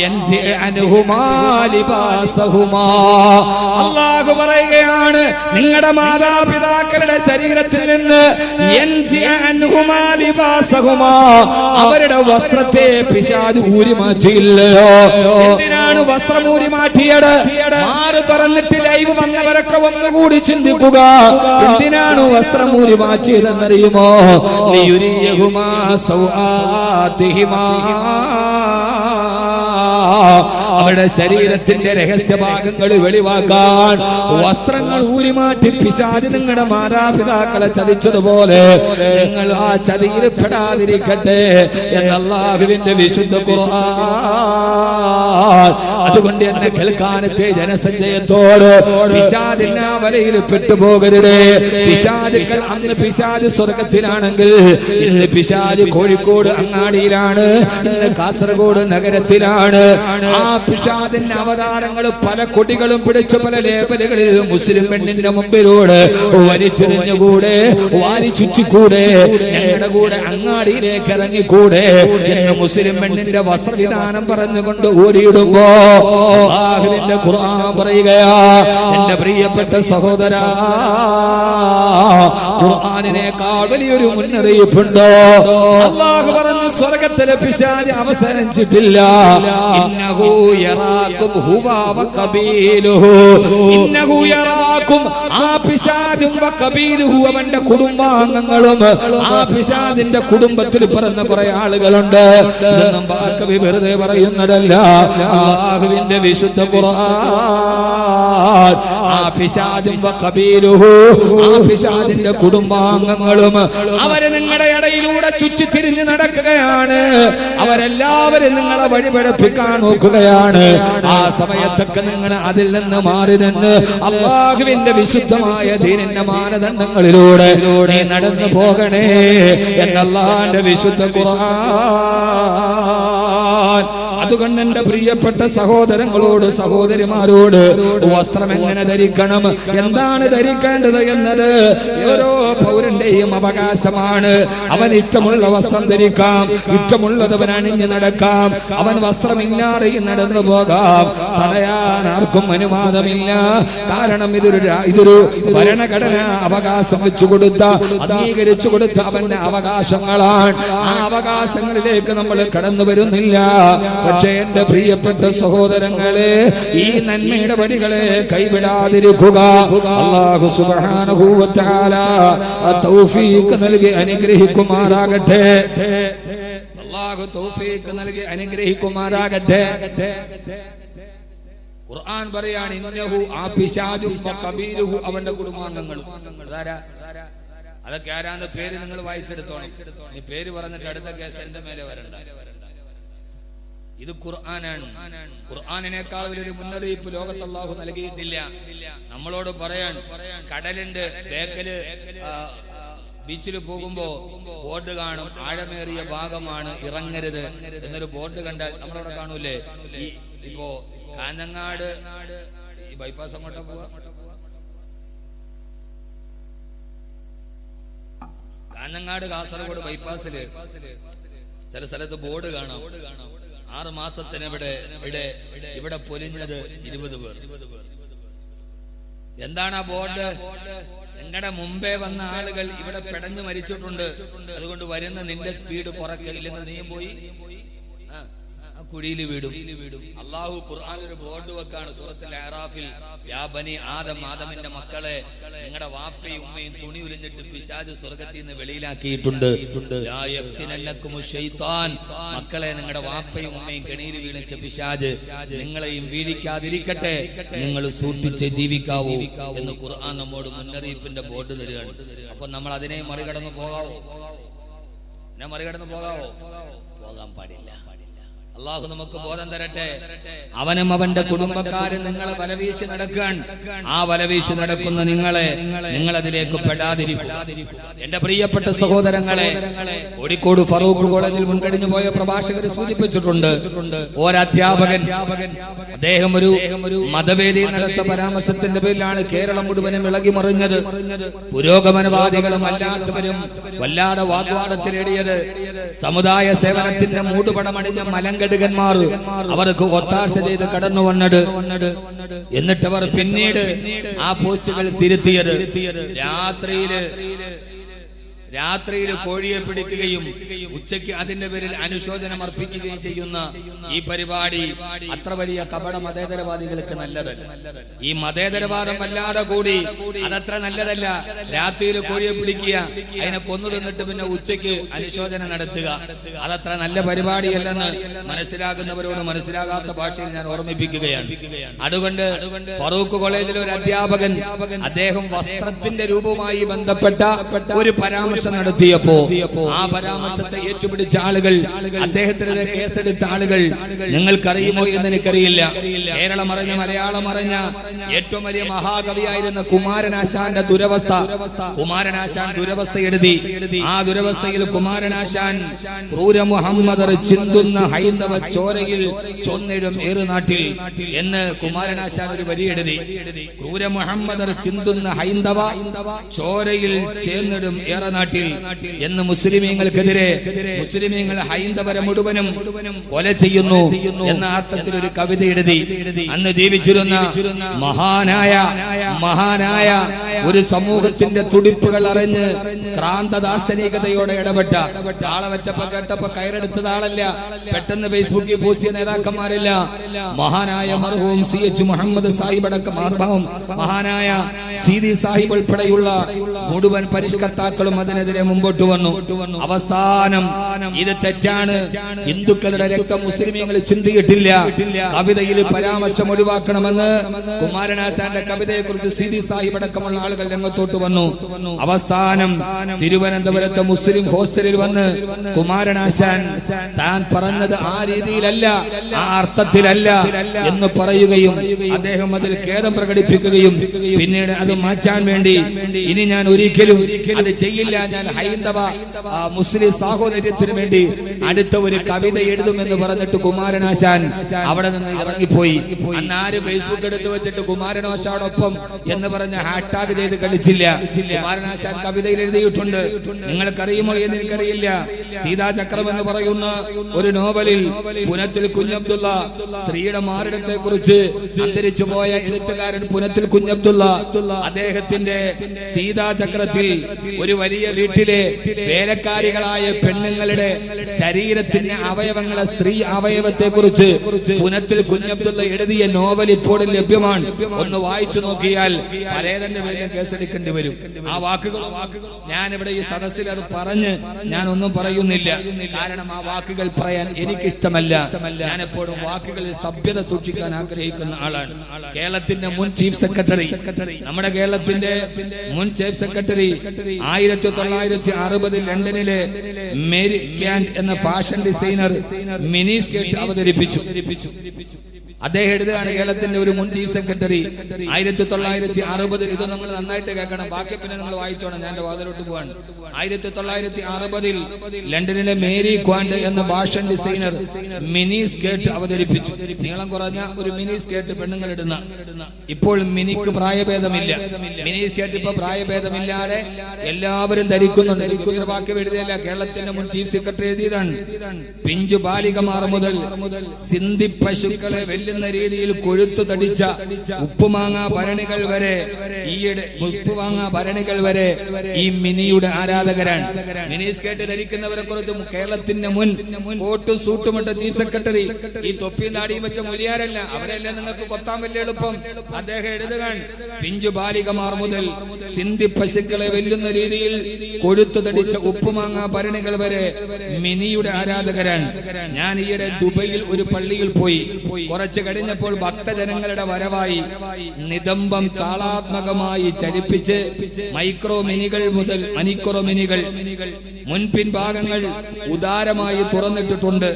യൻസി അൻഹുമാ ലിബാസഹുമാ, അല്ലാഹു പറയുകയാണ്, നിങ്ങളുടെ മാതാപിതാക്കളുടെ ശരീരത്തിൽ നിന്ന് യൻസി അൻഹുമാ ലിബാസഹുമാ, അവരുടെ വസ്ത്രത്തെ പിശാച് ഊരി മാറ്റിയില്ലയോ? എന്തിനാണ് വസ്ത്രം ഊരി മാറ്റിയത്? മാറ് തുറന്നിട്ട് ലൈവ് വന്നവരൊക്കെ ഒന്നുകൂടി ചിന്തിക്കുക, എന്തിനാണ് വസ്ത്രം ഊരി മാറ്റിയതെന്നറിയുമോ? ലിയുരിയഹുമാ സൗആതിഹിമാ, അവരുടെ ശരീരത്തിന്റെ രഹസ്യഭാഗങ്ങൾ വെളിവാക്കാൻ വസ്ത്രങ്ങൾ ഊരിമാറ്റി പിശാച് നിങ്ങളുടെ മാതാപിതാക്കളെ ചതിച്ചതുപോലെ നിങ്ങൾ ആ ചതിയിൽ പെടാതിരിക്കട്ടെ എന്ന് അല്ലാഹുവിന്റെ വിശുദ്ധ ഖുർആൻ. അതുകൊണ്ട് എന്നെ കേൾക്കാനത്തെ ജനസഞ്ചയത്തോട് പിശാചിന്റെ ആ വലയിൽ പെട്ടുപോകരുത്. പിശാചുക്കൾ അന്ന് പിശാച് സ്വർഗത്തിലാണെങ്കിൽ ഇന്ന് പിശാച് കോഴിക്കോട് അങ്ങാടിയിലാണ്, ഇന്ന് കാസർഗോഡ് നഗരത്തിലാണ്. ആ പിശാചിന്റെ അവതാരങ്ങൾ പല കൊടികളും പിടിച്ച് പല ലേബലുകളിൽ മുസ്ലിം പെണ്ണിന്റെ മുമ്പിലൂടെ വലിച്ചെറിഞ്ഞുകൂടെ, വാരി ചുറ്റിക്കൂടെ, ഞങ്ങളുടെ കൂടെ അങ്ങാടിയിലേക്ക് ഇറങ്ങിക്കൂടെ എന്ന് മുസ്ലിം പെണ്ണിന്റെ വസ്ത്രവിധാനം പറഞ്ഞുകൊണ്ട് ഓരിയിടുമ്പോ അല്ലാഹുവിന്റെ ഖുർആൻ പറയുകയാ, എന്റെ പ്രിയപ്പെട്ട സഹോദരാ, ഖുർആനിനേക്കാൾ വലിയൊരു മുന്നറിയിപ്പുണ്ടോ? അല്ലാഹു പറഞ്ഞു, സ്വർഗ്ഗത്തിലെ പിശാച് അവസാനിച്ചിട്ടില്ല. ഇന്നഹു യറാകും ഹുവ വ ഖബീലുഹു, ഇന്നഹു യറാകും, ആ പിശാചും വ ഖബീലുഹു, അവന്റെ കുടുംബാംഗങ്ങളും. ആ പിശാചിന്റെ കുടുംബത്തിൽ പിറന്ന കുറെ ആളുകളുണ്ട്. ഇതൊന്നും ബാക്കി വെറുതെ പറയുന്നതല്ല, അല്ലാഹുവിന്റെ വിശുദ്ധ ഖുർആൻ. ആ പിശാചും വ ഖബീലുഹു, ആ പിശാചിന്റെ കുടുംബാംഗങ്ങളും അവര് നിങ്ങളുടെ ഇടയിലൂടെ ചുറ്റിത്തിരിഞ്ഞ് നടക്കുകയാണ്. അവരെല്ലാവരും നിങ്ങളെ വഴിപഴപ്പിക്കാൻ നോക്കുകയാണ്. ആ സമയത്തൊക്കെ നിങ്ങൾ അതിൽ നിന്ന് മാറി നിന്ന് അല്ലാഹുവിന്റെ വിശുദ്ധമായ ദീനിന്റെ മാനദണ്ഡങ്ങളിലൂടെ നീ നടന്നു പോകണേ എന്ന് അല്ലാഹുവിന്റെ വിശുദ്ധ ഖുർആൻ. അതുകൊണ്ട് എന്റെ പ്രിയപ്പെട്ട സഹോദരങ്ങളോട് സഹോദരിമാരോട് വസ്ത്രം എങ്ങനെ ധരിക്കണം, എന്താണ് ധരിക്കേണ്ടത് എന്നത് ഓരോ പൗരന്റെയും അവകാശമാണ്. അവൻ ഇഷ്ടമുള്ള വസ്ത്രം ധരിക്കാം, ഇഷ്ടമുള്ളത് അവൻ അണിഞ്ഞു നടക്കാം, അവൻ വസ്ത്രമില്ലാതെ നടന്നു പോകാം. തടയാൻ ആർക്കും അനുവാദമില്ല. കാരണം ഇതൊരു ഭരണഘടന അവകാശം വെച്ചു കൊടുത്ത, അംഗീകരിച്ചു കൊടുത്ത അവന്റെ അവകാശങ്ങളാണ്. ആ അവകാശങ്ങളിലേക്ക് നമ്മൾ കടന്നു വരുന്നില്ല. പക്ഷേ എന്റെ പ്രിയപ്പെട്ട സഹോദരങ്ങളെ, ഈ നന്മയുടെ വഴികളെ കൈവിടാതിരിക്കുക. അല്ലാഹു സുബ്ഹാനഹു വ തആല തൗഫീഖ് നൽകി അനുഗ്രഹിക്കുമാറാകട്ടെ. അല്ലാഹു തൗഫീഖ് നൽകി അനുഗ്രഹിക്കുമാറാകട്ടെ. ഖുർആൻ പറയാണ്, ഇന്നഹു ആപിശാജു ഫഖബീലുഹു, അവന്റെ കുടുംബാംഗങ്ങളും. അതൊക്കെ ആരാന്റെ പേര് നിങ്ങൾ വായിച്ചെടുത്തോണം. ഈ പേര് പറഞ്ഞിട്ട് അടുത്ത കേസ് എന്റെ മേലെ വരണ്ട. ഇത് ഖുർആനാണ്. ഖുർആനിനേക്കാൾ വലിയൊരു മുന്നറിയിപ്പ് ലോകത്ത് അല്ലാഹു നൽകിയിട്ടില്ല. നമ്മളോട് പറയാൻ, കടലുണ്ട് ബേക്കല്, ബീച്ചിൽ പോകുമ്പോ ബോർഡ് കാണും, ആഴമേറിയ ഭാഗമാണ്, ഇറങ്ങരുത് എന്നൊരു ബോർഡ് കണ്ടാൽ നമ്മളവിടെ കാണൂലേ. ഇപ്പോ കാഞ്ഞങ്ങാട് ഈ ബൈപ്പാസ് അങ്ങോട്ടാ പോവാ, കാഞ്ഞങ്ങാട് കാസർഗോഡ് ബൈപ്പാസില് ചില സ്ഥലത്ത് ബോർഡ് കാണാം, 6 മാസത്തിന് ഇവിടെ പൊലിഞ്ഞത് 20 പേർ. എന്താണ് ആ ബോർഡ്? നിങ്ങളുടെ മുമ്പേ വന്ന ആളുകൾ ഇവിടെ പെടഞ്ഞു മരിച്ചിട്ടുണ്ട്, അതുകൊണ്ട് വരുന്ന നിന്റെ സ്പീഡ് കുറയ്ക്കില്ലെങ്കിൽ നീയും പോയി കുഴിയിൽ വീടും. അല്ലാഹു ഖുർആനിൽ ഒരു ബോർഡ് വെക്കാണ് സൂറത്തുൽ അഅറാഫിൽ, യാ ബനി ആദം, ആദമിന്റെ മക്കളെ, നിങ്ങളുടെ വാപ്പയും ഉമ്മയും തുണി ഉരിഞ്ഞിട്ട് പിശാച് സ്വർഗ്ഗത്തിൽ നിന്ന് വെളിയിലാക്കിയിട്ടുണ്ട്. ലാ യഫ്തിനന്നകും ശൈത്താൻ, മക്കളെ നിങ്ങളുടെ വാപ്പയും ഉമ്മയും കെണിയിൽ വീണിച്ച പിശാച് നിങ്ങളെയും വീഴിക്കാതിരിക്കട്ടെ, നിങ്ങൾ സൂക്ഷിച്ച് ജീവിക്കാവൂ എന്ന് ഖുർആൻ നമ്മോട് മുന്നറിയിപ്പിന്റെ ബോർഡ് തരികയാണ്. അപ്പൊ നമ്മൾ അതിനെ മറികടന്ന് പോകാവോ? പോകാൻ പാടില്ല. അള്ളാഹു നമുക്ക് ബോധം തരട്ടെ. അവനും അവന്റെ കുടുംബക്കാരും നിങ്ങളെ വലവീശി നടക്കാൻ, ആ വലവീശി നടക്കുന്ന നിങ്ങൾ അതിലേക്ക് പെടാതിരിക്കും. എന്റെ പ്രിയപ്പെട്ട സഹോദരങ്ങളെ, കോഴിക്കോട് ഫറൂഖ് കോളേജിൽ മുൻകഴിഞ്ഞു പോയ പ്രഭാഷകർ സൂചിപ്പിച്ചിട്ടുണ്ട്, ഒരധ്യാപകൻ, അദ്ദേഹം ഒരു മതവേദി നടത്ത പരാമർശത്തിന്റെ പേരിലാണ് കേരളം മുഴുവനും ഇളകി മറിഞ്ഞത്. പുരോഗമനവാദികളും അല്ലാത്തവരും വല്ലാതെ വാഗ്വാദത്തിലേടിയത്. സമുദായ സേവനത്തിന്റെ മൂടുപടമണിഞ്ഞ മലങ്കടുകന്മാർ അവർക്ക് ഒത്താശ ചെയ്ത് കടന്നു വന്നത്. എന്നിട്ടവർ പിന്നീട് ആ പോസ്റ്റുകൾ തിരുത്തിയത്. രാത്രിയിൽ കോഴിയെ പിടിക്കുകയും ഉച്ചയ്ക്ക് അതിന്റെ പേരിൽ അനുശോചനം അർപ്പിക്കുകയും ചെയ്യുന്ന ഈ പരിപാടി അത്ര വലിയ കപട മതേതരവാദികൾക്ക് നല്ലതല്ല. ഈ മതേതരവാദം വല്ലാതെ കൂടി അതത്ര നല്ലതല്ല. രാത്രിയിൽ കോഴിയെ പിടിക്കുക, അതിനെ കൊന്നു തിന്നിട്ട് പിന്നെ ഉച്ചയ്ക്ക് അനുശോചനം നടത്തുക, അതത്ര നല്ല പരിപാടിയല്ലെന്ന് മനസ്സിലാകുന്നവരോട് മനസ്സിലാകാത്ത ഭാഷയിൽ ഞാൻ ഓർമ്മിപ്പിക്കുകയാണ്. അതുകൊണ്ട് ഫറൂഖ് കോളേജിലെ ഒരു അധ്യാപകൻ, അദ്ദേഹം വസ്ത്രത്തിന്റെ രൂപവുമായി ബന്ധപ്പെട്ട ഒരു പരാമർശം നടത്തിയപ്പോ ആ പരാമർശത്തെ ഏറ്റുപിടിച്ച ആളുകൾ, അദ്ദേഹത്തിനെതിരെ കേസെടുത്ത ആളുകൾ നിങ്ങൾക്കറിയുമോ എന്ന് എനിക്കറിയില്ല. കേരളം അറിഞ്ഞ, മലയാളം അറിഞ്ഞ ഏറ്റവും വലിയ മഹാകവിയായിരുന്ന കുമാരനാശാന്റെ ദുരവസ്ഥ, കുമാരനാശാൻ ദുരവസ്ഥ എഴുതി. ആ ദുരവസ്ഥയിൽ കുമാരനാശാൻ ക്രൂര മുഹമ്മദർ ചിന്തുന്ന ഹൈന്ദവ ചോരയിൽ ചൊന്നിടും ഏറുനാട്ടിൽ എന്ന് കുമാരനാശാൻ ഒരു വരി എഴുതി. ക്രൂര മുഹമ്മദർ ചിന്തുന്ന ഹൈന്ദവ ചോരയിൽ ചേർന്നിടും ഏറനാട്ടിൽ എന്ന് മുസ്ലിമീങ്ങൾക്കെതിരെ, മുസ്ലിമീങ്ങൾ ഹൈന്ദവരെ മുഴുവനും കൊല ചെയ്യുന്നു എന്ന അർത്ഥത്തിൽ ഒരു കവിത എഴുതി. അന്ന് ജീവിച്ചിരുന്ന മഹാനായ ഒരു സമൂഹത്തിന്റെ തുടിപ്പുകൾ അറിഞ്ഞ് ക്രാന്ത ദാർശനികതയോടെ ഇടപെട്ട ആളെ വെച്ചപ്പോ കേട്ടപ്പോ കയറെടുത്തത് ആളല്ല, പെട്ടെന്ന് ഫേസ്ബുക്കിൽ പോസ്റ്റ് ചെയ്ത നേതാക്കന്മാരില്ല. മഹാനായ മർഹൂം CH മുഹമ്മദ് സാഹിബ് അടക്കം മഹാനായ സീതി സാഹിബ് ഉൾപ്പെടെയുള്ള മുഴുവൻ പരിഷ്കർത്താക്കളും അതിനെതിരെ മുമ്പോട്ട് വന്നു. അവസാനം ഇത് തെറ്റാണ്, ഹിന്ദുക്കളുടെ രക്തം മുസ്ലിമീങ്ങൾ ചിന്തിയിട്ടില്ല, കവിതയിൽ പരാമർശം ഒഴിവാക്കണമെന്ന് കുമാരനാശാന്റെ കവിതയെ കുറിച്ച് സീതി സാഹിബ് അടക്കമുള്ള ആളുകൾ രംഗത്തോട്ട് വന്നു. അവസാനം തിരുവനന്തപുരത്തെ മുസ്ലിം ഹോസ്റ്റലിൽ വന്ന് കുമാരനാശാൻ താൻ പറഞ്ഞത് ആ രീതിയിലല്ല, ആ അർത്ഥത്തിലല്ല എന്ന് പറയുകയും അദ്ദേഹം അതിൽ ഖേദം പ്രകടിപ്പിക്കുകയും പിന്നീട് അത് മാറ്റാൻ വേണ്ടി ഇനി ഞാൻ ഒരിക്കലും അത് ചെയ്യില്ല ഞാൻ ഹൈന്ദവ മുസ്ലിം സാഹോദര്യത്തിന് വേണ്ടി അടുത്ത ഒരു കവിത എഴുതുമെന്ന് പറഞ്ഞിട്ട് കുമാരനാശാൻ അവിടെ നിന്ന് ഇറങ്ങിപ്പോയി. അന്ന് ആര് ഫേസ്ബുക്ക് എടുത്ത് വെച്ചിട്ട് കുമാരനാശാനോടൊപ്പം എന്ന് പറഞ്ഞ ഹാഷ്ടാഗ് ചെയ്ത് കളിച്ചില്ല. കുമാരനാശാൻ കവിതയിൽ എഴുതിയിട്ടുണ്ട്. നിങ്ങൾക്കറിയുമോ എന്ന് എനിക്കറിയില്ല. സീതാചക്രം എന്ന് പറയുന്ന ഒരു നോവലിൽ പുനത്തിൽ കുഞ്ഞബ്ദുള്ള സ്ത്രീയുടെ മാറിടത്തെ കുറിച്ച് അന്തരിച്ചു പോയ എഴുത്തുകാരൻ പുനത്തിൽ കുഞ്ഞബ്ദുള്ള അദ്ദേഹത്തിന്റെ സീതാചക്രത്തിൽ ഒരു വലിയ വീട്ടിലെ വേലക്കാരികളായ പെണ്ണുങ്ങളുടെ ശരീരത്തിന്റെ അവയവങ്ങളെ സ്ത്രീ അവയവത്തെ കുറിച്ച് പുനത്തിൽ കുഞ്ഞബ്ദുള്ള എഴുതിയ നോവൽ ഇപ്പോഴും ലഭ്യമാണ്. ഒന്ന് വായിച്ചു നോക്കിയാൽ പലതന്റെ പേരിൽ കേസെടുക്കേണ്ടി വരും. ആ വാക്കുകൾ ഞാനിവിടെ ഈ സദസ്സിൽ അത് പറഞ്ഞ് ഞാനൊന്നും പറയുന്നില്ല. കാരണം ആ വാക്കുകൾ പറയാൻ എനിക്കിഷ്ടമല്ല. ഞാൻ എപ്പോഴും വാക്കുകളിൽ സഭ്യത സൂക്ഷിക്കാൻ ആഗ്രഹിക്കുന്ന ആളാണ്. കേരളത്തിന്റെ മുൻ ചീഫ് സെക്രട്ടറി, നമ്മുടെ കേരളത്തിന്റെ മുൻ ചീഫ് സെക്രട്ടറി 1960 ലണ്ടനിലെ മേരി ക്യാൻഡ് എന്ന ഫാഷൻ ഡിസൈനർ മിനി സ്കേർട്ട് അവതരിപ്പിച്ചു. അദ്ദേഹം എഴുതുകയാണ്, കേരളത്തിന്റെ ഒരു മുൻ ചീഫ് സെക്രട്ടറി 1960 ഇത് നിങ്ങൾ നന്നായിട്ട് കേൾക്കണം, ബാക്കി പിന്നെ നിങ്ങൾ വായിച്ചോണം, ഞാൻ വാതിലോട്ട് പോവാണ്. 1960 ലണ്ടനിലെ മേരി ക്വാൻഡ് എന്ന ഫാഷൻ ഡിസൈനർ മിനി സ്കേർട്ട് അവതരിപ്പിച്ചു. നീളം കുറഞ്ഞ ഒരു മിനി സ്കേർട്ട് പെണ്ണുങ്ങൾ ഇടുന്ന. ഇപ്പോൾ മിനിക്ക് പ്രായഭേദമില്ല. മിനി സ്കേർട്ട് ഇപ്പൊ പ്രായഭേദമില്ലാതെ എല്ലാവരും ധരിക്കുന്നുണ്ട്. എനിക്കൊരു വാക്യം എഴുതിയല്ല, കേരളത്തിന്റെ മുൻ ചീഫ് സെക്രട്ടറി എഴുതിയതാണ്. പിഞ്ചു ബാലികമാർ മുതൽ സിന്ധി പശുക്കളെ വെല്ലുന്ന രീതിയിൽ കൊഴുത്തു തടിച്ച ഉപ്പുമാങ്ങ ഭരണികൾ വരെ ഈ മിനിയുടെ ആരാധകരാണ്. മിനി സ്കേർട്ട് ധരിക്കുന്നവരെ കുറിച്ച് കേരളത്തിന്റെ മുൻ കോട്ടും സൂട്ടുമിട്ട ചീഫ് സെക്രട്ടറി ഈ തൊപ്പിയും നാടിയും വെച്ച മുരിയാരല്ല, അവരെല്ലാം നിങ്ങൾക്ക് കൊത്താൻ വലിയ എളുപ്പം. അദ്ദേഹം എഴുതുകയാണ്, പിഞ്ചു ബാലികമാർ മുതൽ സിന്ധി പശുക്കളെ വെല്ലുന്ന രീതിയിൽ കൊഴുത്തു തടിച്ച ഉപ്പുമാങ്ങ ഭരണികൾ വരെ മിനിയുടെ ആരാധകരാണ്. ഞാൻ ഈയിടെ ദുബൈയിൽ ഒരു പള്ളിയിൽ പോയി. കുറച്ച് കഴിഞ്ഞപ്പോൾ ഭക്തജനങ്ങളുടെ വരവായി നിതംബം താളാത്മകമായി ചലിപ്പിച്ച് മൈക്രോ മിനികൾ മുൻപിൻ ഭാഗങ്ങൾ ഉദാരമായി തുറന്നിട്ടിട്ടുണ്ട്.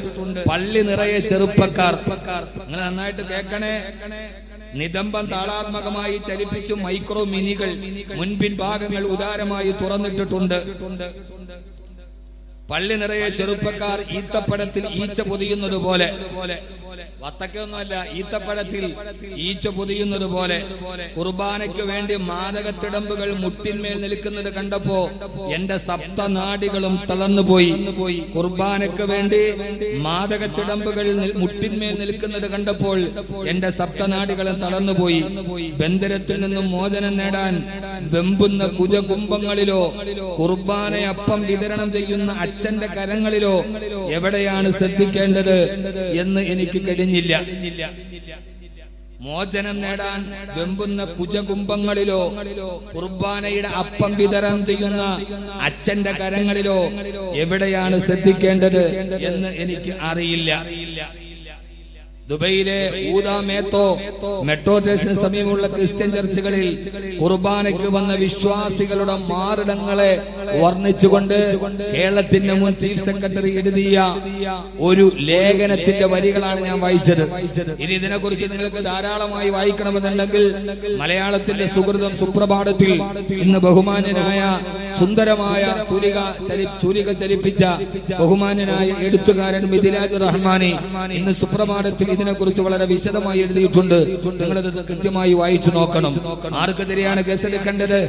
പള്ളി നിറയെ ചെറുപ്പക്കാർ. നിങ്ങൾ നന്നായിട്ട് കേൾക്കണേ. നിതംബം താളാത്മകമായി ചലിപ്പിച്ചു മൈക്രോ മിനികൾ മുൻപിൻ ഭാഗങ്ങൾ ഉദാരമായി തുറന്നിട്ടിട്ടുണ്ട്. പള്ളി നിറയെ ചെറുപ്പക്കാർ ഈത്തപ്പഴത്തിൽ ഈച്ച പൊതിയുന്നത് പോലെ, വത്തക്കൊന്നുമല്ല, ഈത്തപ്പഴത്തിൽ ഈച്ച പൊതിയുന്നത് പോലെ കുർബാനയ്ക്ക് വേണ്ടി മാദകത്തിടമ്പുകൾ മുട്ടിന്മേൽ നിൽക്കുന്നത് കണ്ടപ്പോ എന്റെ സപ്തനാഡികളും തളർന്നുപോയി. കുർബാനയ്ക്ക് വേണ്ടി മാദകത്തിടമ്പുകൾ മുട്ടിന്മേൽ നിൽക്കുന്നത് കണ്ടപ്പോൾ എന്റെ സപ്തനാഡികളും തളർന്നുപോയി. ബന്ധനത്തിൽ നിന്നും മോചനം നേടാൻ വെമ്പുന്ന കുജകുംഭങ്ങളിലോ കുർബാനയപ്പം വിതരണം ചെയ്യുന്ന അച്ഛന്റെ കരങ്ങളിലോ എവിടെയാണ് ശ്രദ്ധിക്കേണ്ടത് എന്ന് എനിക്ക് കഴിഞ്ഞില്ല. മോചനം നേടാൻ വെമ്പുന്ന കുജകുംഭങ്ങളിലോ കുർബാനയുടെ അപ്പം വിതരണം ചെയ്യുന്ന അച്ഛന്റെ കരങ്ങളിലോ എവിടെയാണ് ശ്രദ്ധിക്കേണ്ടത് എന്ന് എനിക്ക് അറിയില്ല. ദുബൈയിലെ ഊദാമേത്തോ മെട്രോ സ്റ്റേഷന് സമീപമുള്ള ക്രിസ്ത്യൻ ചർച്ചുകളിൽ കുർബാനയ്ക്ക് വന്ന വിശ്വാസികളുടെ മാറിടങ്ങളെ വർണ്ണിച്ചുകൊണ്ട് കേരളത്തിന്റെ മുൻ ചീഫ് സെക്രട്ടറി എഴുതിയ ഒരു ലേഖനത്തിന്റെ വരികളാണ് ഞാൻ വായിച്ചത്. ഇനി ഇതിനെക്കുറിച്ച് നിങ്ങൾക്ക് ധാരാളമായി വായിക്കണമെന്നുണ്ടെങ്കിൽ മലയാളത്തിന്റെ സുഹൃതം സുപ്രഭാതത്തിൽ ഇന്ന് ബഹുമാന്യനായ സുന്ദരമായ ചുരിക ചലിപ്പിച്ച ബഹുമാന്യനായ എഴുത്തുകാരൻ മിഥിലാജ് റഹ്മാനി ഇന്ന് സുപ്രഭാതത്തിൽ ഇതിനെക്കുറിച്ച് വളരെ വിശദമായി എഴുതിയിട്ടുണ്ട്. നിങ്ങളത് കൃത്യമായി വായിച്ചു നോക്കണം. ആർക്കെതിരെയാണ് കേസെടുക്കേണ്ടത്?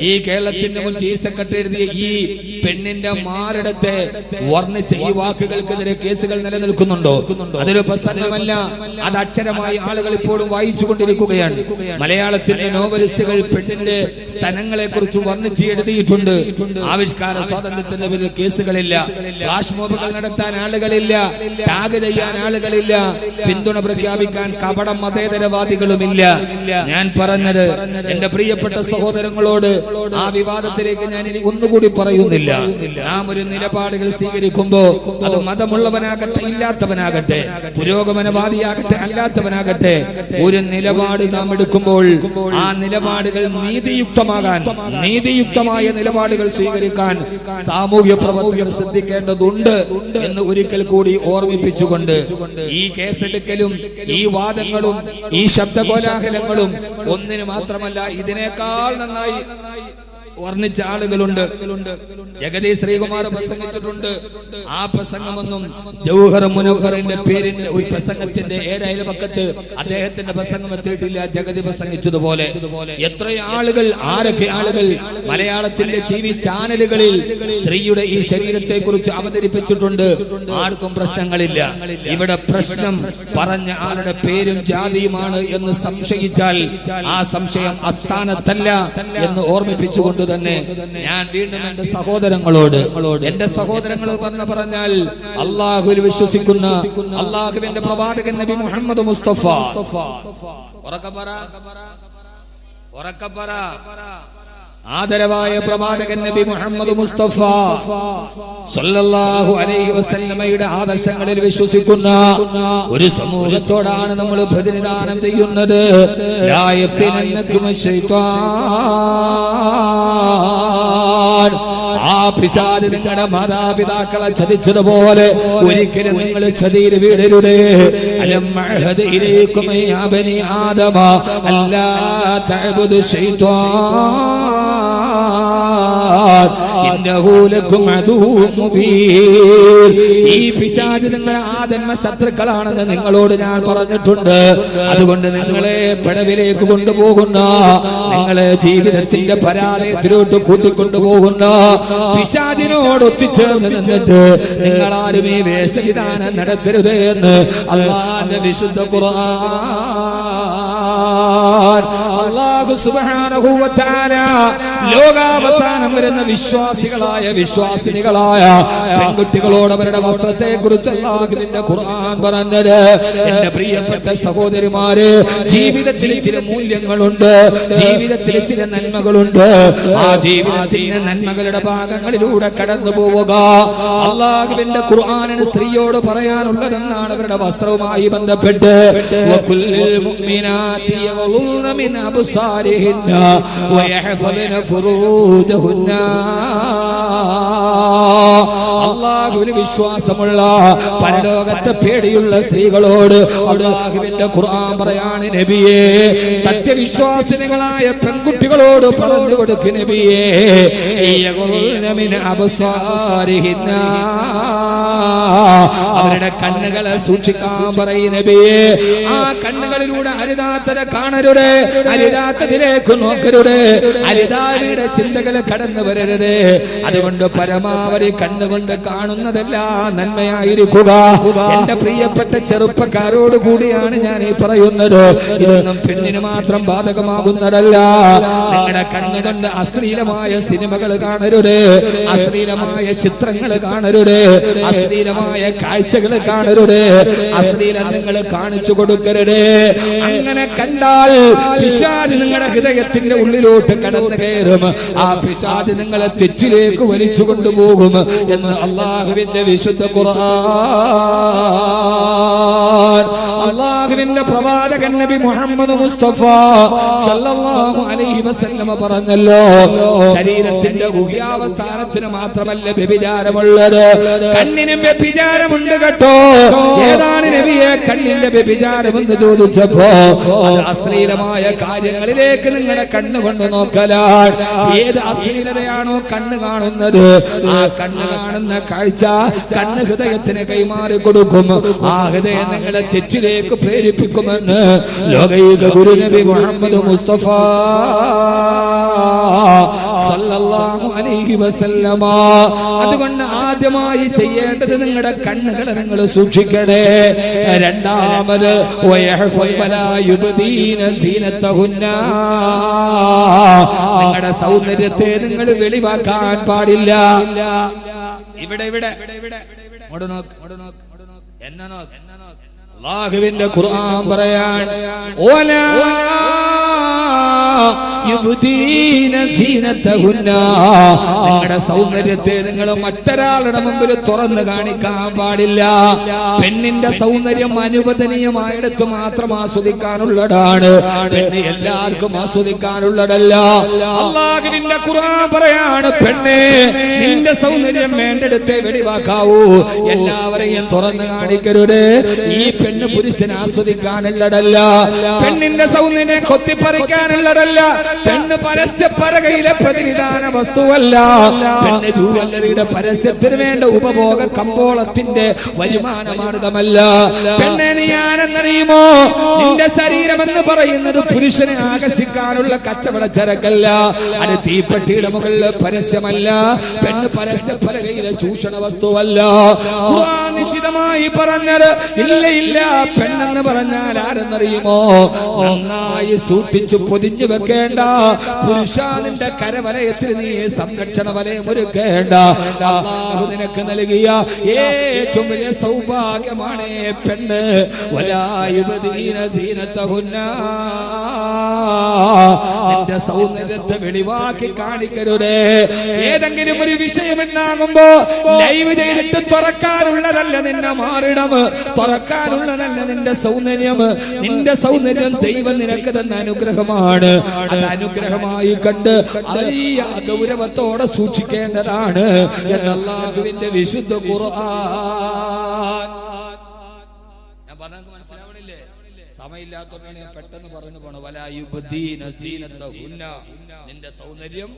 ഈ കേരളത്തിന്റെ മുൻ ചീഫ് സെക്രട്ടറി എഴുതിയ ഈ പെണ്ണിന്റെ മാറിടത്തെ വർണ്ണിച്ച ഈ വാക്കുകൾക്കെതിരെ കേസുകൾ നിലനിൽക്കുന്നുണ്ടോ? അതൊരു പ്രസംഗമല്ല, അത് അക്ഷരമായി ആളുകൾ ഇപ്പോഴും വായിച്ചു കൊണ്ടിരിക്കുകയാണ്. മലയാളത്തിന്റെ നോവലിസ്റ്റുകൾ പെണ്ണിന്റെ സ്ഥലങ്ങളെ കുറിച്ച് വർണ്ണിച്ച് എഴുതിയിട്ടുണ്ട്. ആവിഷ്കാര സ്വാതന്ത്ര്യത്തിന്റെ പേരിൽ കേസുകളില്ല, ഫ്ലാഷ് മോബുകൾ നടത്താൻ ആളുകളില്ല, ടാഗ് ചെയ്യാൻ ആളുകളില്ല, പിന്തുണ പ്രഖ്യാപിക്കാൻ കപട മതേതരവാദികളുമില്ല. ഞാൻ പറഞ്ഞത് എന്റെ പ്രിയപ്പെട്ട സഹോദരങ്ങളോട് ആ വിവാദത്തിലേക്ക് ഞാൻ ഇനി ഒന്നുകൂടി പറയുന്നില്ല. നാം ഒരു നിലപാടുകൾ സ്വീകരിക്കുമ്പോ അത് മതമുള്ളവനാകട്ടെ ഇല്ലാത്തവനാകട്ടെ, പുരോഗമനവാദിയാകട്ടെ അല്ലാത്തവനാകട്ടെ, ഒരു നിലപാട് നാം എടുക്കുമ്പോൾ ആ നിലപാടുകൾ നീതിയുക്തമാകാൻ, നീതിയുക്തമായ നിലപാടുകൾ സ്വീകരിക്കാൻ സാമൂഹ്യ പ്രവർത്തകർ ശ്രദ്ധിക്കേണ്ടതുണ്ട് എന്ന് ഒരിക്കൽ കൂടി ഓർമ്മിപ്പിച്ചുകൊണ്ട് ഈ കേസെടുക്കലും ഈ വാദങ്ങളും ഈ ശബ്ദകോലാഹലങ്ങളും ഒന്നിനു മാത്രമല്ല, ഇതിനേക്കാൾ നന്നായി വർണ്ണിച്ച ആളുകളുണ്ട്. ജഗതി ശ്രീകുമാർ പ്രസംഗിച്ചിട്ടുണ്ട്. ആ പ്രസംഗമൊന്നും ജൗഹർ മുനവ്വറിന്റെ പേരിന്റെ ഒരു പ്രസംഗത്തിന്റെ 7 അയൽപക്കത്ത് അദ്ദേഹത്തിന്റെ പ്രസംഗം എത്തിയിട്ടില്ല. ജഗതി പ്രസംഗിച്ചതുപോലെ എത്രയോ ആളുകൾ, ആരൊക്കെ ആളുകൾ മലയാളത്തിന്റെ TV ചാനലുകളിൽ സ്ത്രീയുടെ ഈ ശരീരത്തെ കുറിച്ച് അവതരിപ്പിച്ചിട്ടുണ്ട്. ആർക്കും പ്രശ്നങ്ങളില്ല. ഇവിടെ പ്രശ്നം പറഞ്ഞ ആളുടെ പേരും ജാതിയുമാണ് എന്ന് സംശയിച്ചാൽ ആ സംശയം അസ്ഥാനത്തല്ല എന്ന് ഓർമ്മിപ്പിച്ചുകൊണ്ട് തന്നെ ഞാൻ വീണ്ടും എന്റെ സഹോദരങ്ങളോട്, എന്റെ സഹോദരങ്ങൾ പറഞ്ഞാൽ അള്ളാഹുവിൽ വിശ്വസിക്കുന്ന അള്ളാഹുവിന്റെ പ്രവാചകൻ നബി മുഹമ്മദ് മുസ്തഫ, ആദരവായ പ്രവാചകൻ നബി മുഹമ്മദ് മുസ്തഫ സല്ലല്ലാഹു അലൈഹി വസല്ലമയുടെ ആദർശങ്ങളിൽ വിശ്വസിക്കുന്ന ഒരു സമൂഹത്തോടാണ് നമ്മൾ പ്രതിനിധാനം ചെയ്യുന്നത്. ലാ യഫ്തിനന്നകും ശൈത്വാൻ, ആ പിശാച് നിങ്ങളുടെ മാതാപിതാക്കളെ ചതിച്ചതുപോലെ ഒരിക്കലും നിങ്ങൾ ചതിയിൽ വീടരുത്. അലം അഹദ് ഇലൈക്കും യാ ബനി ആദമ അല്ലാ തഅബുദു ശൈത്വാൻ ഇന്നഹു ലക്കും അദുവ്വുൻ മുബീൻ. ഈ പിശാച് നിങ്ങളുടെ ആദന്മ ശത്രുക്കളാണെന്ന് നിങ്ങളോട് ഞാൻ പറഞ്ഞിട്ടുണ്ട്. അതുകൊണ്ട് നിങ്ങളെ പിഴവിലേക്ക് കൊണ്ടുപോകുന്ന, നിങ്ങളെ ജീവിതത്തിന്റെ പരാജയത്തിലോട്ട് കൂട്ടിക്കൊണ്ടുപോകുന്ന പിശാചിനോട് ഒത്തുചേർന്ന് നിന്നിട്ട് നിങ്ങൾ ആരും ഈ വേഷവിധാനം നടത്തരുത് എന്ന് അല്ലാഹുവിന്റെ വിശുദ്ധ ഖുർആൻ അല്ലാഹു സുബ്ഹാനഹു വ തആല ലോകാവസാനം വരുന്ന വിശ്വാസിനികളായ പെൺകുട്ടികളോട് അവരുടെ വസ്ത്രത്തെ കുറിച്ച് അല്ലാഹുവിന്റെ ഖുർആൻ പറഞ്ഞത്, എന്റെ പ്രിയപ്പെട്ട സഹോദരിമാരെ, ജീവിതത്തിൽ ചില മൂല്യങ്ങളുണ്ട്, ജീവിതത്തിൽ ചില നന്മകളുണ്ട്. ആ ജീവിതത്തിന്റെ നന്മകളുടെ ഭാഗങ്ങളിലൂടെ കടന്നു പോവുക. അല്ലാഹുവിന്റെ ഖുർആനിന് സ്ത്രീയോട് പറയാനുള്ളതെന്നാണ് അവരുടെ വസ്ത്രവുമായി ബന്ധപ്പെട്ട് വകുല്ലിൽ മുഅ്മിനാതി യഗ്ളുന മിൻ അബ്സാരിഹിന്ന വയഹ്ഫദന ഫുറൂജഹുന്ന. അല്ലാഹുവിൽ വിശ്വാസമുള്ള, പരലോകത്തെ പേടിയുള്ള സ്ത്രീകളോട് അല്ലാഹുവിന്റെ ഖുർആൻ പറയാണ്, നബിയേ, സത്യവിശ്വാസിനികളായ പെൺകുട്ടികളോട് പറഞ്ഞു കൊടുക്ക് നബിയേ, യഗ്ളുന മിൻ അബ്സാരിഹിന്ന, അവരുടെ കണ്ണുകളെ സൂക്ഷിക്കാൻ പറയും നബിയേ. ആ കണ്ണുകളിലൂടെ അരുതാത്തത് കാണരുത്, അരുതാത്തതിലേക്ക് നോക്കരുത്, അരുതാവിയുടെ ചിന്തകൾ കടന്നു വരരുത്. അതുകൊണ്ട് പരമാവധി കണ്ണുകൊണ്ട് കാണുന്നതെല്ലാം നന്മയായിരിക്കുക. എന്റെ പ്രിയപ്പെട്ട ചെറുപ്പക്കാരോട് കൂടിയാണ് ഞാൻ ഈ പറയുന്നത്. ഇതൊന്നും പെണ്ണിന് മാത്രം ബാധകമാകുന്നതല്ല. നിങ്ങളുടെ കണ്ണുകൊണ്ട് അശ്ലീലമായ സിനിമകൾ കാണരുത്, അശ്ലീലമായ ചിത്രങ്ങൾ കാണരുത്, അശ്ലീലമായ കാഴ്ചകൾ കാണരുത്, അശ്ലീലം നിങ്ങൾ കാണിച്ചു കൊടുക്കരുത്. അങ്ങനെ കണ്ടാൽ പിശാച് നിങ്ങളുടെ ഹൃദയത്തിന്റെ ഉള്ളിലോട്ട് കടന്നു കയറും. ആ പിശാച് നിങ്ങളെ തെറ്റിലേക്ക് വലിച്ചു കൊണ്ടുപോകും എന്ന് അല്ലാഹുവിന്റെ വിശുദ്ധ ഖുർആൻ അല്ലാഹുവിന്റെ പ്രവാചകൻ നബി മുഹമ്മദ് മുസ്തഫ സല്ലല്ലാഹു അലൈഹി വസല്ലം പറഞ്ഞല്ലോ, ശരീരത്തിന്റെ ഗുഹ്യാവസ്ഥാനത്തിന് മാത്രമല്ല വ്യഭിചാരമുള്ളത്, കണ്ണിനും വ്യഭിചാരമുണ്ട് കേട്ടോ. ഏതാണ് നബിയെ കണ്ണിന്റെ വ്യഭിചാരം എന്ന് ചോദിച്ചപ്പോ അത് അശ്ലീലമായ കാര്യങ്ങളിലേക്ക് നിങ്ങളുടെ കണ്ണുകൊണ്ട് നോക്കലാണ്. ഏത് അശ്ലീലതയാണോ കണ്ണ് കാണുന്നത്, ആ കണ്ണ് കാണുന്ന കാഴ്ച കണ്ണ് ഹൃദയത്തിന് കൈമാറി കൊടുക്കും. ആ ഹൃദയം നിങ്ങളെ തെറ്റിലേക്ക് പ്രേരിപ്പിക്കുമെന്ന് ലോകൈക ഗുരു നബി മുഹമ്മദ് മുസ്തഫ സല്ലല്ലാഹു അലൈഹി വസല്ലമ. അതുകൊണ്ട് ആദ്യമായി ചെയ്യേണ്ടത് നിങ്ങളുടെ കണ്ണുകളെ നിങ്ങൾ സൂക്ഷിക്കണേ. രണ്ടാമത് നിങ്ങളുടെ സൗന്ദര്യത്തെ നിങ്ങൾ വെളിവാക്കാൻ പാടില്ല. ഇവിടെ എന്നെ നോക്ക്. അല്ലാഹുവിന്റെ ഖുർആൻ പറയാൻ നിങ്ങളുടെ സൗന്ദര്യത്തെ നിങ്ങൾ മറ്റൊരാളുടെ മുമ്പിൽ തുറന്നു കാണിക്കാൻ പാടില്ല. പെണ്ണിന്റെ സൗന്ദര്യം അനുവദനീയമായിടത്ത് മാത്രം ആസ്വദിക്കാനുള്ളതാണ്, പെണ്ണ് എല്ലാവർക്കും ആസ്വദിക്കാനുള്ളതല്ല. അല്ലാഹുവിന്റെ ഖുർആൻ പറയാണ്, പെണ്ണേ, നിന്റെ സൗന്ദര്യം വേണ്ടെടുത്തേ വെളിവാക്കാവൂ, എല്ലാവരെയും തുറന്നു കാണിക്കരുത്. ഈ പെണ്ണ് പുരുഷനെ ആസ്വദിക്കാനുള്ളതല്ല, പെണ്ണിന്റെ സൗന്ദര്യം കൊത്തിപ്പറിക്കാനുള്ളതല്ല, പെണ്ണ് പരസ്യ പരകയിലെ പ്രതിനിധാന വസ്തുവല്ല, പെണ്ണ് ജൂവല്ലറിയുടെ പരസ്യത്തിന് വേണ്ട ഉപഭോഗ കമ്പോളത്തിന്റെ വരുമാന മാർഗമല്ല. പെണ്ണെ നീ ആരെന്നറിയുമോ? നിന്റെ ശരീരമെന്ന് പറയുന്നത് പുരുഷനെ ആകർഷിക്കാനുള്ള കച്ചവട ചരക്കല്ല, അത് തീപ്പെട്ടിയുടെ മുകളിൽ പരസ്യമല്ല, പെണ്ണ് പരസ്യ പലകയിലെ ചൂഷണ വസ്തുവല്ല. ഖുർആൻ നിശിതമായി പറഞ്ഞത് ഇല്ല ഇല്ല. പെണ്ണെന്ന് പറഞ്ഞാൽ ആരെന്നറിയുമോ? നന്നായി സൂക്ഷിച്ചു പൊതിഞ്ഞു വെക്കേണ്ട പുരുഷ, നിന്റെ കരവലയത്തിൽ നീ സംരക്ഷണ വലയം ഒരുക്കേണ്ട. അല്ലാഹു നിനക്ക് നൽകിയ ഏറ്റവും വലിയ സൗഭാഗ്യമാണ് പെണ്ണ്. വലാ യുബദീന സീനതഹുന്ന, നിന്റെ സൗന്ദര്യത്തെ വെളിവാക്കി കാണിക്കരുത്. ഏതെങ്കിലും ഒരു വിഷയമുണ്ടാകുമ്പോ ലൈവ് ചെയ്തിട്ട് തുറക്കാനുള്ളതല്ല നിന്നെ മാറിടം, തുറക്കാനുള്ളതല്ല നിന്റെ സൗന്ദര്യം. നിന്റെ സൗന്ദര്യം ദൈവം നിനക്ക് തന്ന അനുഗ്രഹമാണ്. അത് അനുഗ്രഹമായി കണ്ട് വലിയ ഗൗരവത്തോടെ സൂക്ഷിക്കേണ്ടതാണ് എന്ന് അല്ലാഹുവിന്റെ വിശുദ്ധ ഖുർആൻ. ഞാൻ പറഞ്ഞത് മനസ്സിലാവണില്ലേ? സമയമില്ലാത്തതുകൊണ്ടാണ് ഞാൻ പെട്ടെന്ന് പറഞ്ഞു പോണത്. വലാ യുബ്ദീന സീനതഹുന്ന, നിന്റെ സൗന്ദര്യം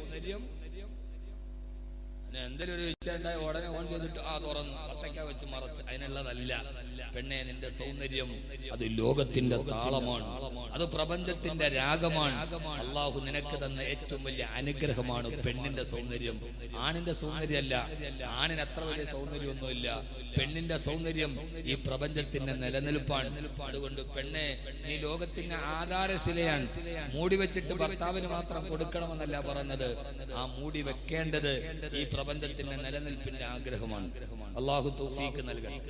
എന്തെങ്കിലും ഒരു വിഷയം ഉണ്ടായി ഉടനെ ഓൺ ചെയ്തിട്ട് തുറന്ന് കത്തയ്ക്ക വെച്ച് മറച്ച് അതിനുള്ളതല്ല. പെണ്ണെ, നിന്റെ സൗന്ദര്യം അത് ലോകത്തിന്റെ താളമാണ്, അത് പ്രപഞ്ചത്തിന്റെ രാഗമാണ്. അള്ളാഹു നിനക്ക് തന്ന ഏറ്റവും വലിയ അനുഗ്രഹമാണ് പെണ്ണിന്റെ സൗന്ദര്യം. ആണിന്റെ സൗന്ദര്യമല്ല, ആണിന് അത്ര വലിയ സൗന്ദര്യമൊന്നുമില്ല. പെണ്ണിന്റെ സൗന്ദര്യം ഈ പ്രപഞ്ചത്തിന്റെ നിലനിൽപ്പാണ്. അതുകൊണ്ട് പെണ്ണെ, നീ ലോകത്തിന്റെ ആധാരശിലയാണ്. മൂടി വെച്ചിട്ട് ഭർത്താവിന് മാത്രം കൊടുക്കണമെന്നല്ല പറഞ്ഞത്. ആ മൂടി വെക്കേണ്ടത് ഈ പ്രപഞ്ചത്തിന്റെ നിലനിൽപ്പിന്റെ ആഗ്രഹമാണ്. അള്ളാഹു തൗഫീഖ് നൽകട്ടെ.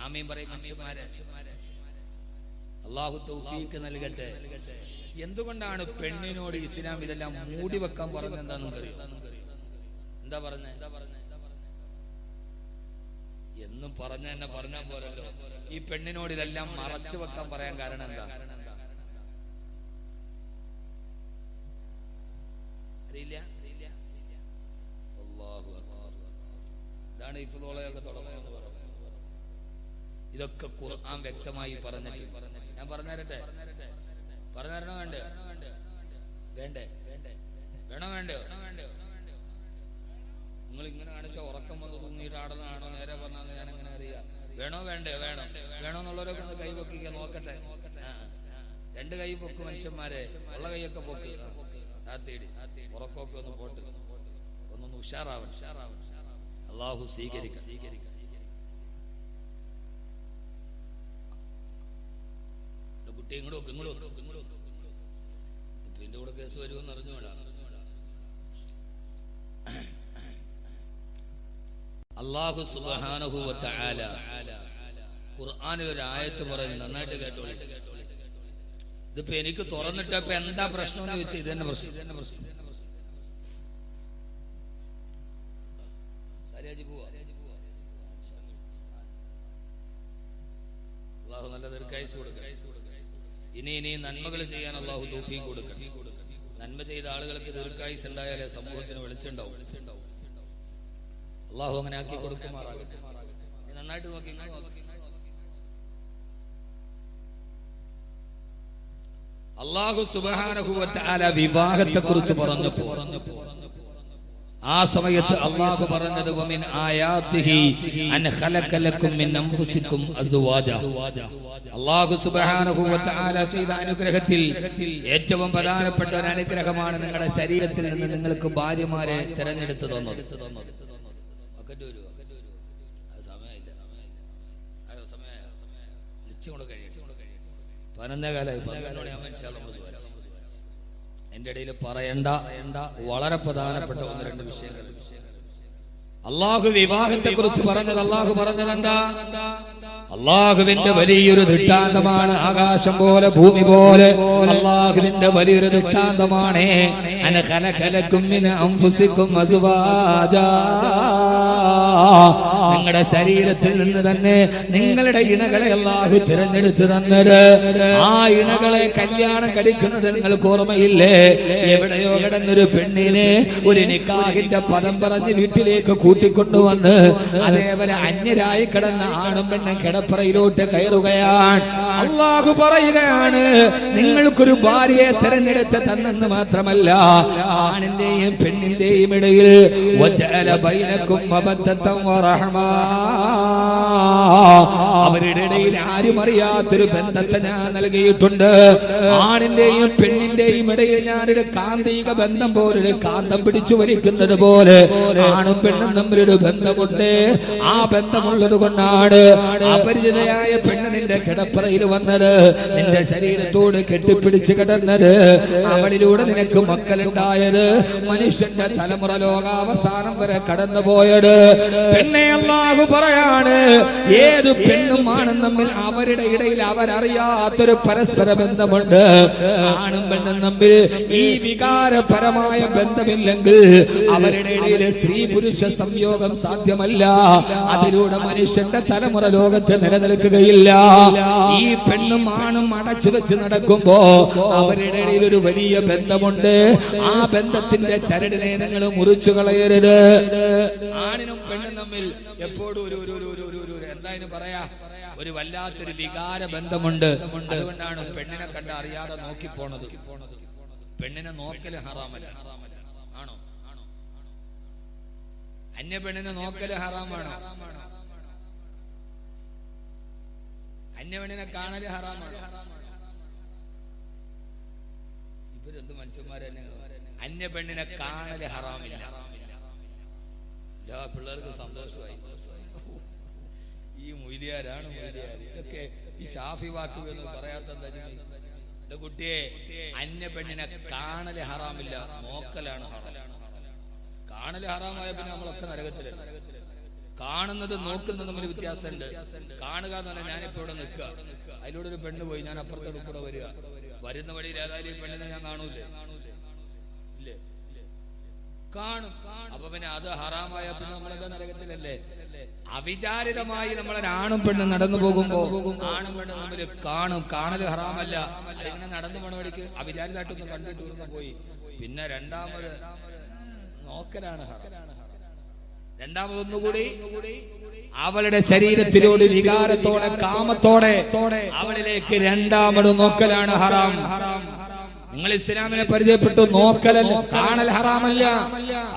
ആമീൻ പറയും മനുഷ്യന്മാരെ. അള്ളാഹു തൗഫീഖ് നൽകട്ടെ. എന്തുകൊണ്ടാണ് പെണ്ണിനോട് ഇസ്ലാം ഇതെല്ലാം മൂടി വെക്കാൻ പറഞ്ഞത്? എന്താണെന്ന് അറിയോ? എന്താ പറഞ്ഞത്? എന്നും പറഞ്ഞ തന്നെ പറഞ്ഞാൽ പോരല്ലോ. ഈ പെണ്ണിനോട് ഇതെല്ലാം മറച്ചു വെക്കാൻ പറയാൻ കാരണം എന്താ അറിയില്ല? ഇതാണ് ഇഫ്ളോളയുടെ തുടങ്ങുന്നത്. ഇതൊക്കെ ഖുർആൻ വ്യക്തമായി പറഞ്ഞിട്ട് ഞാൻ പറഞ്ഞുതരട്ടെ? പറഞ്ഞുതരണോ? വേണ്ടേ? നിങ്ങൾ ഇങ്ങനെ കാണിച്ച ഉറക്കം വന്ന് തൂങ്ങിയിട്ട് ആടുന്നതാണോ നേരെ പറഞ്ഞാൽ ഞാൻ എങ്ങനെ അറിയാം? വേണോ എന്നുള്ളവരൊക്കെ ഒന്ന് കൈ പൊക്കിക്കാൻ നോക്കട്ടെ. രണ്ട് കൈ പൊക്ക് മനുഷ്യന്മാരെ, ഉള്ള കൈയൊക്കെ പൊക്ക്. ഉറക്കമൊക്കെ ഒന്ന് പോട്ട്, ഒന്നൊന്ന് ഉഷാറാവൻ. അള്ളാഹു സ്വീകരിക്കും. കുട്ടി ഇങ്ങോട്ട് എന്റെ കൂടെ കേസ് വരുമെന്ന് അറിഞ്ഞുകൂടാ. അല്ലാഹു സുബ്ഹാനഹു വ തആല ഖുർആനിൽ ഒരു ആയത്ത് പറയുന്നു, നന്നായിട്ട് കേട്ടോളൂ. ഇതിപ്പോ എനിക്ക് തുറന്നിട്ടപ്പോ എന്താ പ്രശ്നം എന്ന് ചോദിച്ചാൽ ഇത് തന്നെ പ്രശ്നം. അല്ലാഹു നല്ല ദീർഘായുസ്സ് കൊടുക്കട്ടെ. ഇനി നന്മകൾ ചെയ്യാൻ അല്ലാഹു തൗഫീഖ് കൊടുക്കട്ടെ. നന്മ ചെയ്ത ആളുകൾക്ക് ദീർഘായുസ്സ് ഉണ്ടായാലേ സമൂഹത്തിന് വെളിച്ചുണ്ടാവും. അല്ലാഹു അങ്ങനെ ആക്കി കൊടുക്കുമാറാകട്ടെ. നന്നായിട്ട് നോക്കി. അല്ലാഹു സുബ്ഹാനഹു വ തആല വിവാഹത്തെ കുറിച്ച് പറഞ്ഞപ്പോൾ ആ സമയത്ത് അല്ലാഹു പറഞ്ഞത് വമിൻ ആയാതിഹി അൻ ഖലഖ ലക്കും മിൻ അൻഫുസികും അസ്വാജ. അല്ലാഹു സുബ്ഹാനഹു വ തആല ചെയ്ത അനുഗ്രഹത്തിൽ ഏറ്റവും പ്രധാനപ്പെട്ട ഒരു അനുഗ്രഹമാണ് നിങ്ങളുടെ ശരീരത്തിൽ നിന്ന് നിങ്ങൾക്ക് ഭാര്യമാരെ തിരഞ്ഞെടുത്ത് തന്നത്. എന്റെ ഇടയിൽ പറയണ്ട വളരെ പ്രധാനപ്പെട്ട ഒന്ന് രണ്ട് വിഷയങ്ങൾ. അല്ലാഹു വിവാഹത്തെ കുറിച്ച് പറഞ്ഞത്, അല്ലാഹു പറഞ്ഞത് എന്താ? അല്ലാഹുവിന്റെ വലിയൊരു ദൃഷ്ടാന്തമാണ്. ആകാശം പോലെ ഭൂമി പോലെ അല്ലാഹുവിന്റെ വലിയൊരു ദൃഷ്ടാന്തമാണ്. അന ഖലഖ ലക്കും മിൻ അൻഫുസികും അസ്വാജാ. നിങ്ങളുടെ ശരീരത്തിൽ നിന്ന് തന്നെ നിങ്ങളുടെ ഇണകളെ അല്ലാഹു തിരഞ്ഞെടുത്ത് തന്നത്. ആ ഇണകളെ കല്യാണം കഴിക്കുന്നത് നിങ്ങൾക്ക് ഓർമ്മയില്ലേ? എവിടെയോ കിടന്നൊരു പെണ്ണിനെ ഒരു നിക്കാഹിന്റെ പദം പറഞ്ഞ് വീട്ടിലേക്ക് കൂട്ടിക്കൊണ്ടുവന്ന് അതേപോലെ അന്യരായി കിടന്ന ആണും പെണ്ണും കിടപ്പറയിലോട്ട് കയറുകയാണ്. അല്ലാഹു പറയുകയാണ്, നിങ്ങൾക്കൊരു ഭാര്യയെ തിരഞ്ഞെടുത്ത് തന്നെന്ന് മാത്രമല്ല, ആണിന്റെയും പെണ്ണിന്റെയും ഇടയിൽ വജഅല ബൈനകും മവദ്ദത്തൻ വറഹ്മ, അവരുടെ ഇടയിൽ ആരും അറിയാത്തൊരു ബന്ധത്തെ ഞാൻ നൽകിയിട്ടുണ്ട്. ആണിന്റെയും പെണ്ണിന്റെയും ഇടയിൽ ഞാനൊരു കാന്തിക ബന്ധം പോലെ, കാന്തം പിടിച്ചു വലിക്കുന്നത് പോലെ ആണും പെണ്ണും തമ്മിലൊരു ബന്ധമുണ്ട്. ആ ബന്ധമുള്ളത് കൊണ്ടാണ് അപരിചിതയായ പെണ്ണ് നിന്റെ കിടപ്പറയിൽ വന്നത്, നിന്റെ ശരീരത്തോട് കെട്ടിപ്പിടിച്ച് കിടന്നത്, അവളിലൂടെ നിനക്ക് മക്കളുണ്ടായത്, മനുഷ്യന്റെ തലമുറ ലോകാവസാനം വരെ കടന്നുപോയത്. പെണ്ണെ അല്ലാഹു പറയാണ്, ഏത് പെണ്ണും ആണും തമ്മിൽ അവരുടെ ഇടയിൽ അവരറിയാത്തൊരു പരസ്പര ബന്ധമുണ്ട്. ആണും പെണ്ണും തമ്മിൽ ഈ വികാരപരമായ ബന്ധമില്ലെങ്കിൽ അവരുടെ ഇടയിൽ സ്ത്രീ പുരുഷ സംയോഗം സാധ്യമല്ല. അതിലൂടെ മനുഷ്യന്റെ തലമുറ ലോകത്ത് നിലനിൽക്കുകയില്ല. ഈ പെണ്ണും ആണും അടച്ചു വെച്ച് നടക്കുമ്പോ അവരുടെ ഇടയിൽ ഒരു വലിയ ബന്ധമുണ്ട്. ആ ബന്ധത്തിന്റെ ചരടിനെ നിങ്ങൾ മുറിച്ചു കളയരുത്. ആണിനും പെണ്ണും തമ്മിൽ എപ്പോഴും ഒരു എന്തായാലും പറയാ ഒരു വല്ലാത്തൊരു വികാര ബന്ധമുണ്ട്. അതുകൊണ്ടാണ് പെണ്ണിനെ കണ്ട് അറിയാതെ നോക്കി പോണത്. പെണ്ണിനെ നോക്കല് ഹറാമല്ല, ആണോ? അന്യ പെണ്ണിനെ നോക്കല് ഹറാമാണോ? അന്യ പെണ്ണിനെ കാണല് ഹറാമാണോ? ഇവരെന്ത് മനുഷ്യന്മാരെ. അന്യ പെണ്ണിനെ കാണല് ഹറാമില്ല. പിള്ളേർക്ക് സന്തോഷമായി. ഈ മൊയ്ലിയാരാണ് ഇതൊക്കെ ഈ ഷാഫി വാക്കുകൾ പറയാത്ത കുട്ടിയെ, അന്യ പെണ്ണിനെ കാണല് ഹറാമില്ല, നോക്കലാണ് ഹറാം. കാണല് ഹറാമായ പിന്നെ നമ്മളൊക്കെ നരകത്തിലല്ല. കാണുന്നത് നോക്കുന്നത് തമ്മിൽ വ്യത്യാസമുണ്ട്. കാണുക എന്ന് പറഞ്ഞാൽ ഞാനിപ്പോ ഇവിടെ നിൽക്കുക, അതിലൂടെ ഒരു പെണ്ണ് പോയി, ഞാൻ അപ്പുറത്തോട് കൂടെ വരിക, വരുന്ന വഴിയിൽ ഏതായാലും ഈ പെണ്ണിനെ ഞാൻ കാണൂലേ? ഇല്ലേ? കാണും. അപ്പൊ പിന്നെ അത് ഹറാമായ പിന്നെ നമ്മളെല്ലാം നരകത്തിലല്ലേ? അവിചാരിതമായി നമ്മളൊരാണും പെണ്ണും നടന്നു പോകുമ്പോ ആണും പെണ്ണും തമ്മിൽ കാണും. കാണല് ഹറാമല്ല. ഇങ്ങനെ നടന്നു പോണ വഴിക്ക് അവിചാരിതമായിട്ടൊന്ന് കണ്ടിട്ട് ഉറന്നു പോയി, പിന്നെ രണ്ടാമത് നോക്കലാണ് ഹറാം. രണ്ടാമതൊന്നുകൂടി അവളുടെ ശരീരത്തിലോട് വികാരത്തോടെ കാമത്തോടെ അവളിലേക്ക് രണ്ടാമത് നോക്കലാണ് ഹറാം. നിങ്ങൾ ഇസ്ലാമിനെ പരിചയപ്പെട്ടു, നോക്കലല്ല, കാണൽ ഹറാമല്ല.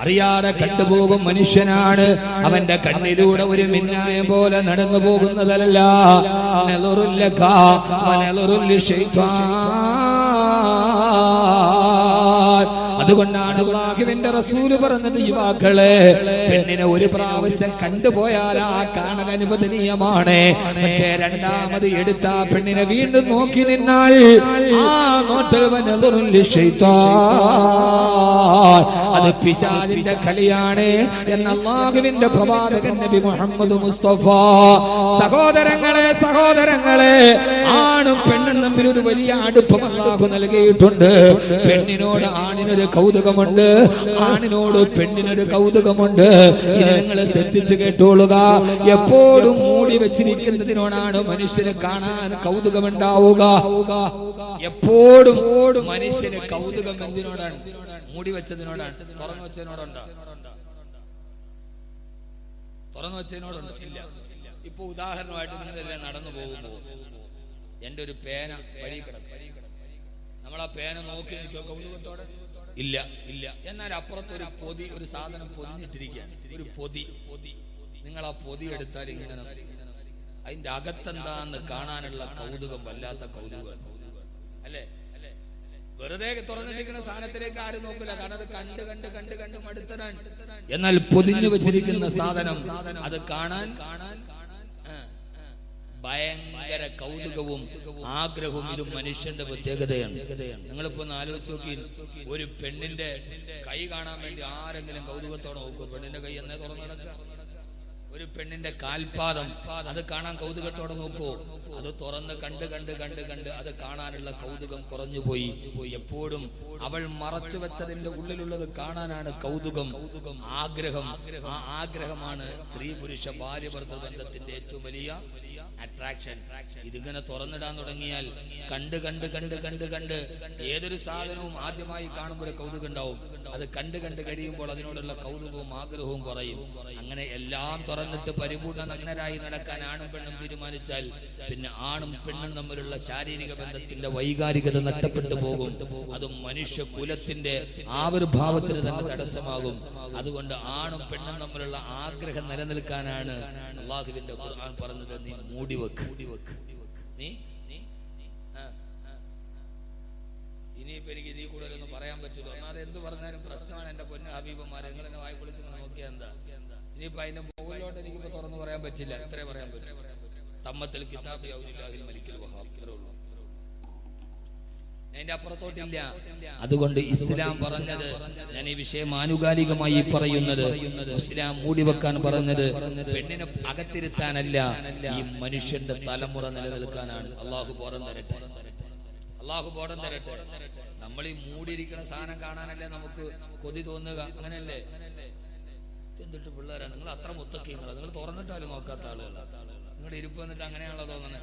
അറിയാതെ കണ്ടുപോകും മനുഷ്യനാണ്. അവന്റെ കണ്ണിലൂടെ ഒരു മിന്നായം പോലെ നടന്നു പോകുന്നതല്ല. അതുകൊണ്ടാണ് അല്ലാഹുവിന്റെ റസൂല് പറഞ്ഞത്, യുവാക്കളെ, പെണ്ണിനെ ഒരു പ്രാവശ്യം കണ്ടുപോയാൽ ആ കാണൽ അനുവദനീയമാണ്. പക്ഷേ രണ്ടാമത് എടുത്ത പെണ്ണിനെ വീണ്ടും നോക്കി നിന്നാൽ ആ നോട്ടൽ അത് പിശാചിന്റെ കളിയാണ് എന്ന് അല്ലാഹുവിന്റെ പ്രവാചകൻ നബി മുഹമ്മദ് മുസ്തഫ. സഹോദരങ്ങളെ, ആണും പെണ്ണും തമ്മിൽ ഒരു വലിയ അടുപ്പം അല്ലാഹു നൽകിയിട്ടുണ്ട്. പെണ്ണിനോട് ആണിനൊരു കൗതുകമുണ്ട്, ആണിനോട് പെണ്ണിനൊരു കൗതുകമുണ്ട്. ഇത് നിങ്ങൾ ശ്രദ്ധിച്ചു കേട്ടോളുക. എപ്പോഴും മൂടി വെച്ചിരിക്കുന്നതിനോടാണ് മനുഷ്യന് കാണാൻ കൗതുകമുണ്ടാവുക. എപ്പോഴും മനുഷ്യന് കൗതുകം എന്തിനോടാണ്? മൂടി വെച്ചതിനോടാണ്. തുറന്നു വെച്ചതിനോടുണ്ടോ? തുറന്നു വെച്ചതിനോടുണ്ടോ? ഇല്ല. ഇപ്പൊ ഉദാഹരണമായിട്ട് നിങ്ങളെല്ലാം നടന്നു പോകുമ്പോ എന്റെ ഒരു പേന വഴി കിടക്കും, നമ്മളാ പേന നോക്കി നിൽക്കുക കൗതുകത്തോടെ? ഇല്ല. എന്നാൽ അപ്പുറത്തൊരു പൊതി, ഒരു സാധനം പൊതിഞ്ഞിട്ടിരിക്കുക, ഒരു പൊതി. നിങ്ങൾ ആ പൊതി എടുത്താൽ ഇങ്ങനെ അതിന്റെ അകത്തെന്താന്ന് കാണാനുള്ള കൗതുകം വല്ലാത്ത കൗതുകം അല്ലേ? വെറുതെ തുറന്നിരിക്കുന്ന സാധനത്തിലേക്ക് ആരും നോക്കില്ല, കാരണം അത് കണ്ട് മടുത്തതാണ്. എന്നാൽ പൊതിഞ്ഞു വെച്ചിരിക്കുന്ന സാധനം അത് കാണാൻ ഭയങ്കര കൗതുകവും ആഗ്രഹവും ഇതും മനുഷ്യന്റെ പ്രത്യേകതയാണ്. നിങ്ങളിപ്പോ ഒന്ന് ആലോചിച്ച് നോക്കി, ഒരു പെണ്ണിന്റെ കൈ കാണാൻ വേണ്ടി ആരെങ്കിലും കൗതുകത്തോടെ നോക്കും? പെണ്ണിന്റെ കൈ എന്നേ തുറന്നു കിടക്കുക? ഒരു പെണ്ണിന്റെ കാൽപാദം, അത് കാണാൻ കൗതുകത്തോടെ നോക്കൂ. അത് തുറന്ന് കണ്ട് കണ്ട് കണ്ട് കണ്ട് അത് കാണാനുള്ള കൗതുകം കുറഞ്ഞുപോയി. എപ്പോഴും അവൾ മറച്ചു വെച്ചതിന്റെ ഉള്ളിലുള്ളത് കാണാനാണ് കൗതുകം, ആഗ്രഹം. ആ ആഗ്രഹമാണ് സ്ത്രീ പുരുഷ ഭാര്യ ഭർത്തൃ ബന്ധത്തിന്റെ ഏറ്റവും വലിയ അട്രാക്ഷൻ. ഇതിങ്ങനെ തുറന്നിടാൻ തുടങ്ങിയാൽ കണ്ട് കണ്ട് കണ്ട് കണ്ട് കണ്ട് ഏതൊരു സാധനവും ആദ്യമായി കാണുമ്പോൾ ഒരു കൗതുകം ഉണ്ടാവും. അത് കണ്ട് കണ്ട് കഴിയുമ്പോൾ അതിനോടുള്ള കൗതുകവും ആഗ്രഹവും കുറയും. അങ്ങനെ എല്ലാം തുറന്നിട്ട് പരിപൂർണ നഗ്നരായി നടക്കാൻ ആണും പെണ്ണും തീരുമാനിച്ചാൽ പിന്നെ ആണും പെണ്ണും തമ്മിലുള്ള ശാരീരിക ബന്ധത്തിന്റെ വൈകാരികത നഷ്ടപ്പെട്ടു പോകും. അത് മനുഷ്യ കുലത്തിന്റെ ആവിർഭാവത്തിന് തന്നെ തടസ്സമാകും. അതുകൊണ്ട് ആണും പെണ്ണും തമ്മിലുള്ള ആഗ്രഹം നിലനിൽക്കാനാണ് അള്ളാഹുവിന്റെ ഖുർആൻ പറഞ്ഞത്, നീ മൂടിവെക്ക്. നീ ഇനിയിപ്പോ എനിക്ക് ഇതിൽ കൂടുതലൊന്നും പറയാൻ പറ്റില്ല. ഒന്നാമത് എന്ത് പറഞ്ഞാലും പ്രശ്നമാണ്. എന്റെ പൊന്നു ഹബീബന്മാരെ, നിങ്ങൾ എന്നെ വായി പൊളിച്ച് നോക്കിയാൽ എന്താ? ഇനിയിപ്പോ അതിന്റെ മുകളിലോട്ട് എനിക്കിപ്പോ തുറന്നു പറയാൻ പറ്റില്ല. ഇത്രേ പറയാൻ പറ്റും. തമ്മത്തിൽ കിതാബ് യൗലില്ലാഹിൽ മലിക്കിൽ വഹാബ്, ഇത്രേ ഉള്ളൂ. അതിന്റെ അപ്പുറത്തോട്ടില്ല. അതുകൊണ്ട് ഇസ്ലാം പറഞ്ഞത്, ഞാൻ ഈ വിഷയം ആനുകാലികമായി പറയുന്നത്, ഇസ്ലാം മൂടിവെക്കാൻ പറഞ്ഞത് പെണ്ണിനെ അകത്തിരുത്താനല്ല, ഈ മനുഷ്യന്റെ തലമുറ നിലനിൽക്കാനാണ്. അള്ളാഹു ബോധം തരട്ടെ, അള്ളാഹു ബോധം തരട്ടെ. നമ്മൾ ഈ മൂടിയിരിക്കുന്ന സാധനം കാണാനല്ലേ നമുക്ക് കൊതി തോന്നുക, അങ്ങനെയല്ലേ? എന്തിട്ട് പിള്ളേരാ നിങ്ങൾ അത്ര മുത്തക്കിങ്ങളാ, നിങ്ങൾ തുറന്നിട്ടാലും നോക്കാത്ത ആളുകളാ. നിങ്ങളുടെ ഇരിപ്പ് വന്നിട്ട് അങ്ങനെയാണല്ലോ തോന്നണേ.